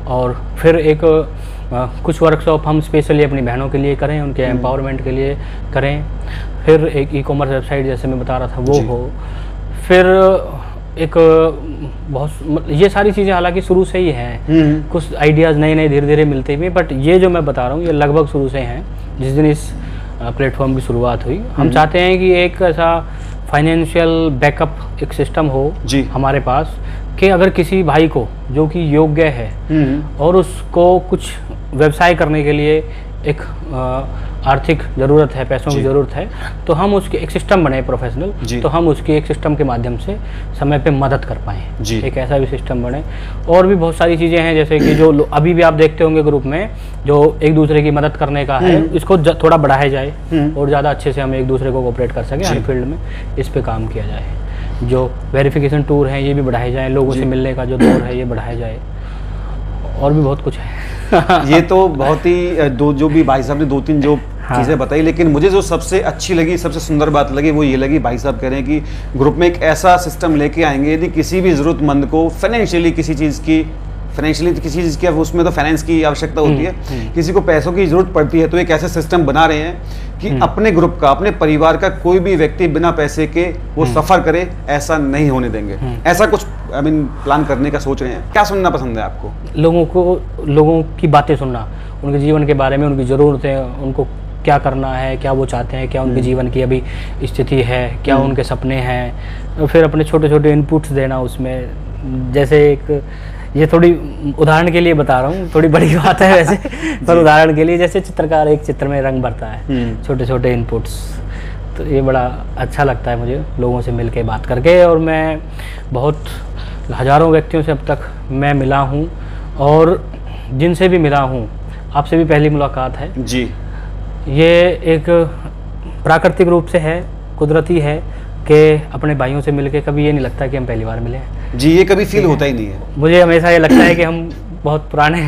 और फिर एक कुछ वर्कशॉप हम स्पेशली अपनी बहनों के लिए करें, उनके एम्पावरमेंट के लिए करें। फिर एक ई-कॉमर्स वेबसाइट जैसे मैं बता रहा था वो हो। फिर एक बहुत ये सारी चीज़ें हालांकि शुरू से ही हैं, कुछ आइडियाज़ नए नए धीरे धीरे मिलते हुए, बट ये जो मैं बता रहा हूँ ये लगभग शुरू से हैं। जिस दिन इस प्लेटफॉर्म की शुरुआत हुई हम चाहते हैं कि एक ऐसा फाइनेंशियल बैकअप एक सिस्टम हो जी हमारे पास कि अगर किसी भाई को जो कि योग्य है और उसको कुछ व्यवसाय करने के लिए एक आर्थिक ज़रूरत है, पैसों की ज़रूरत है, तो हम उसके एक सिस्टम बने प्रोफेशनल, तो हम उसके एक सिस्टम के माध्यम से समय पे मदद कर पाएँ, एक ऐसा भी सिस्टम बने। और भी बहुत सारी चीज़ें हैं जैसे कि जो अभी भी आप देखते होंगे ग्रुप में जो एक दूसरे की मदद करने का है, इसको थोड़ा बढ़ाया जाए और ज़्यादा अच्छे से हम एक दूसरे को कोऑपरेट कर सकें हर फील्ड में, इस पर काम किया जाए। जो वेरिफिकेशन टूर हैं ये भी बढ़ाए जाएँ, लोगों से मिलने का जो दौर है ये बढ़ाया जाए, और भी बहुत कुछ है। ये तो बहुत ही जो भी भाई साहब ने 2-3 जो चीज़ें बताई, लेकिन मुझे जो सबसे अच्छी लगी, सबसे सुंदर बात लगी वो ये लगी, भाई साहब कह रहे हैं कि ग्रुप में एक ऐसा सिस्टम लेके आएंगे यदि किसी भी ज़रूरतमंद को फाइनेंशियली किसी चीज़ की उसमें तो फाइनेंस की आवश्यकता होती है, किसी को पैसों की ज़रूरत पड़ती है, तो एक ऐसा सिस्टम बना रहे हैं कि अपने ग्रुप का, अपने परिवार का कोई भी व्यक्ति बिना पैसे के वो सफ़र करे, ऐसा नहीं होने देंगे। ऐसा कुछ प्लान करने का सोच रहे हैं। क्या सुनना पसंद है आपको? लोगों की बातें सुनना, उनके जीवन के बारे में, उनकी ज़रूरतें, उनको क्या करना है, क्या वो चाहते हैं, क्या उनके जीवन की अभी स्थिति है, क्या उनके सपने हैं, फिर अपने छोटे छोटे इनपुट्स देना उसमें। जैसे एक ये थोड़ी उदाहरण के लिए बता रहा हूँ, थोड़ी बड़ी बात है वैसे पर उदाहरण के लिए, जैसे चित्रकार एक चित्र में रंग भरता है, छोटे छोटे इनपुट्स, तो ये बड़ा अच्छा लगता है मुझे लोगों से मिल के बात करके। और मैं बहुत हज़ारों व्यक्तियों से अब तक मैं मिला हूँ, और जिनसे भी मिला हूँ, आपसे भी पहली मुलाकात है जी। ये एक प्राकृतिक रूप से है, कुदरती है कि अपने भाइयों से मिलके कभी ये नहीं लगता कि हम पहली बार मिले हैं जी। ये कभी फील होता ही नहीं है। मुझे हमेशा ये लगता है कि हम बहुत पुराने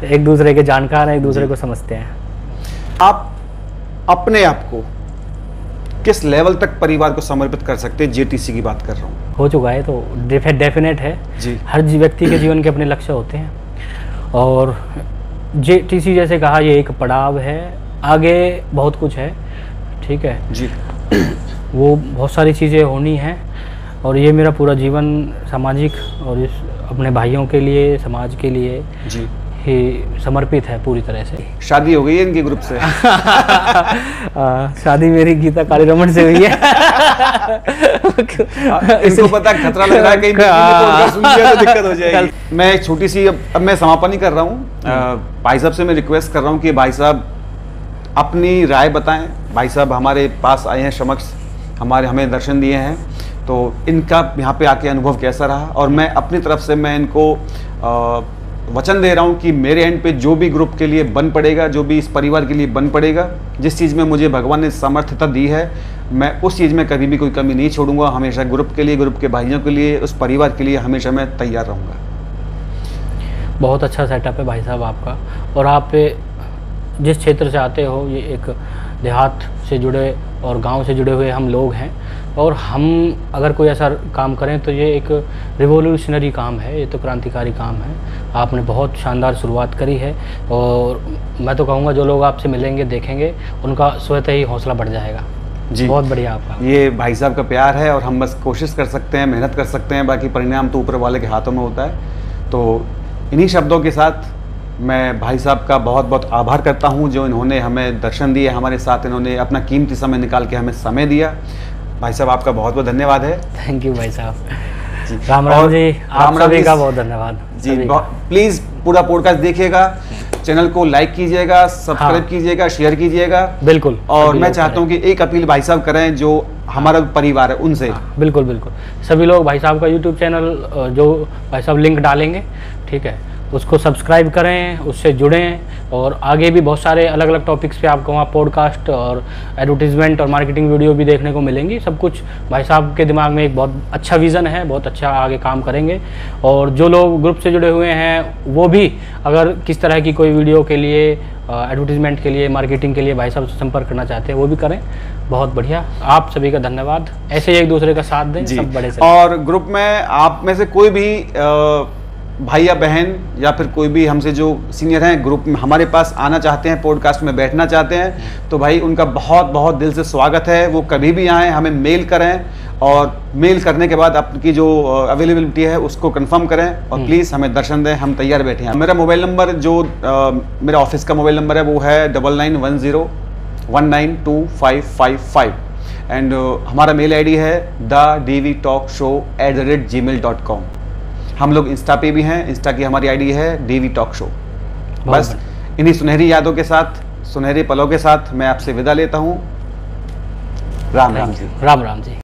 एक दूसरे के जानकार हैं, एक दूसरे को समझते हैं। आप अपने आप को किस लेवल तक परिवार को समर्पित कर सकते हैं? जेटीसी की बात कर रहा हूँ। हो चुका है तो डेफिनेट है जी। हर व्यक्ति के जीवन के अपने लक्ष्य होते हैं, और जेटीसी जैसे कहा ये एक पड़ाव है, आगे बहुत कुछ है, ठीक है जी। वो बहुत सारी चीज़ें होनी हैं, और ये मेरा पूरा जीवन सामाजिक और इस अपने भाइयों के लिए, समाज के लिए जी ही समर्पित है पूरी तरह से। शादी हो गई है इनके ग्रुप से? शादी मेरी गीता काली रमन से हुई है। इनको पता खतरा लग रहा है कहीं सुन लिया तो दिक्कत हो जाएगी। मैं एक छोटी सी अब मैं समापन ही कर रहा हूँ। भाई साहब से मैं रिक्वेस्ट कर रहा हूँ कि भाई साहब अपनी राय बताएं। भाई साहब हमारे पास आए हैं, समक्ष हमें दर्शन दिए हैं, तो इनका यहाँ पे आके अनुभव कैसा रहा, और मैं अपनी तरफ से मैं इनको वचन दे रहा हूँ कि मेरे एंड पे जो भी ग्रुप के लिए बन पड़ेगा, जो भी इस परिवार के लिए बन पड़ेगा, जिस चीज़ में मुझे भगवान ने सामर्थ्यता दी है, मैं उस चीज़ में कभी भी कोई कमी नहीं छोड़ूंगा। हमेशा ग्रुप के लिए, ग्रुप के भाइयों के लिए, उस परिवार के लिए हमेशा मैं तैयार रहूँगा। बहुत अच्छा सेटअप है भाई साहब आपका। और आप जिस क्षेत्र से आते हो, ये एक देहात से जुड़े और गांव से जुड़े हुए हम लोग हैं, और हम अगर कोई ऐसा काम करें तो ये एक रिवोल्यूशनरी काम है, ये तो क्रांतिकारी काम है। आपने बहुत शानदार शुरुआत करी है, और मैं तो कहूँगा जो लोग आपसे मिलेंगे, देखेंगे, उनका स्वतः ही हौसला बढ़ जाएगा जी। बहुत बढ़िया आपका। ये भाई साहब का प्यार है, और हम बस कोशिश कर सकते हैं, मेहनत कर सकते हैं, बाकी परिणाम तो ऊपर वाले के हाथों में होता है। तो इन्हीं शब्दों के साथ मैं भाई साहब का बहुत बहुत आभार करता हूं, जो इन्होंने हमें दर्शन दिए, हमारे साथ इन्होंने अपना कीमती समय निकाल के हमें समय दिया। भाई साहब आपका बहुत बहुत धन्यवाद है। थैंक यू भाई साहब जी। राम राम जी, आप सभी का बहुत धन्यवाद जी। प्लीज़ पूरा पॉडकास्ट देखिएगा, चैनल को लाइक कीजिएगा, सब्सक्राइब कीजिएगा, शेयर कीजिएगा। बिल्कुल। और मैं चाहता हूँ कि एक अपील भाई साहब करें, जो हमारा परिवार है उनसे। बिल्कुल बिल्कुल, सभी लोग भाई साहब का यूट्यूब चैनल, जो भाई साहब लिंक डालेंगे, ठीक है, उसको सब्सक्राइब करें, उससे जुड़ें, और आगे भी बहुत सारे अलग अलग टॉपिक्स पे आपको वहाँ पॉडकास्ट और एडवर्टीजमेंट और मार्केटिंग वीडियो भी देखने को मिलेंगी। सब कुछ भाई साहब के दिमाग में एक बहुत अच्छा विज़न है, बहुत अच्छा आगे काम करेंगे। और जो लोग ग्रुप से जुड़े हुए हैं वो भी अगर किस तरह की कोई वीडियो के लिए, एडवर्टीजमेंट के लिए, मार्केटिंग के लिए भाई साहब से संपर्क करना चाहते हैं, वो भी करें। बहुत बढ़िया, आप सभी का धन्यवाद। ऐसे ही एक दूसरे का साथ दें सब बड़े से। और ग्रुप में आप में से कोई भी भाई या बहन या फिर कोई भी हमसे जो सीनियर हैं ग्रुप में हमारे पास आना चाहते हैं, पॉडकास्ट में बैठना चाहते हैं, तो भाई उनका बहुत बहुत दिल से स्वागत है। वो कभी भी आएँ, हमें मेल करें, और मेल करने के बाद आपकी जो अवेलेबिलिटी है उसको कंफर्म करें, और प्लीज़ हमें दर्शन दें, हम तैयार बैठे हैं। मेरा मोबाइल नंबर जो मेरा ऑफिस का मोबाइल नंबर है वो है 9910192555 एंड हमारा मेल आईडी है thedvtalkshow@gmail.com। हम लोग इंस्टा पे भी हैं, इंस्टा की हमारी आईडी है DV टॉक शो। बस इन्हीं सुनहरी यादों के साथ, सुनहरे पलों के साथ मैं आपसे विदा लेता हूँ। राम राम जी। राम राम जी।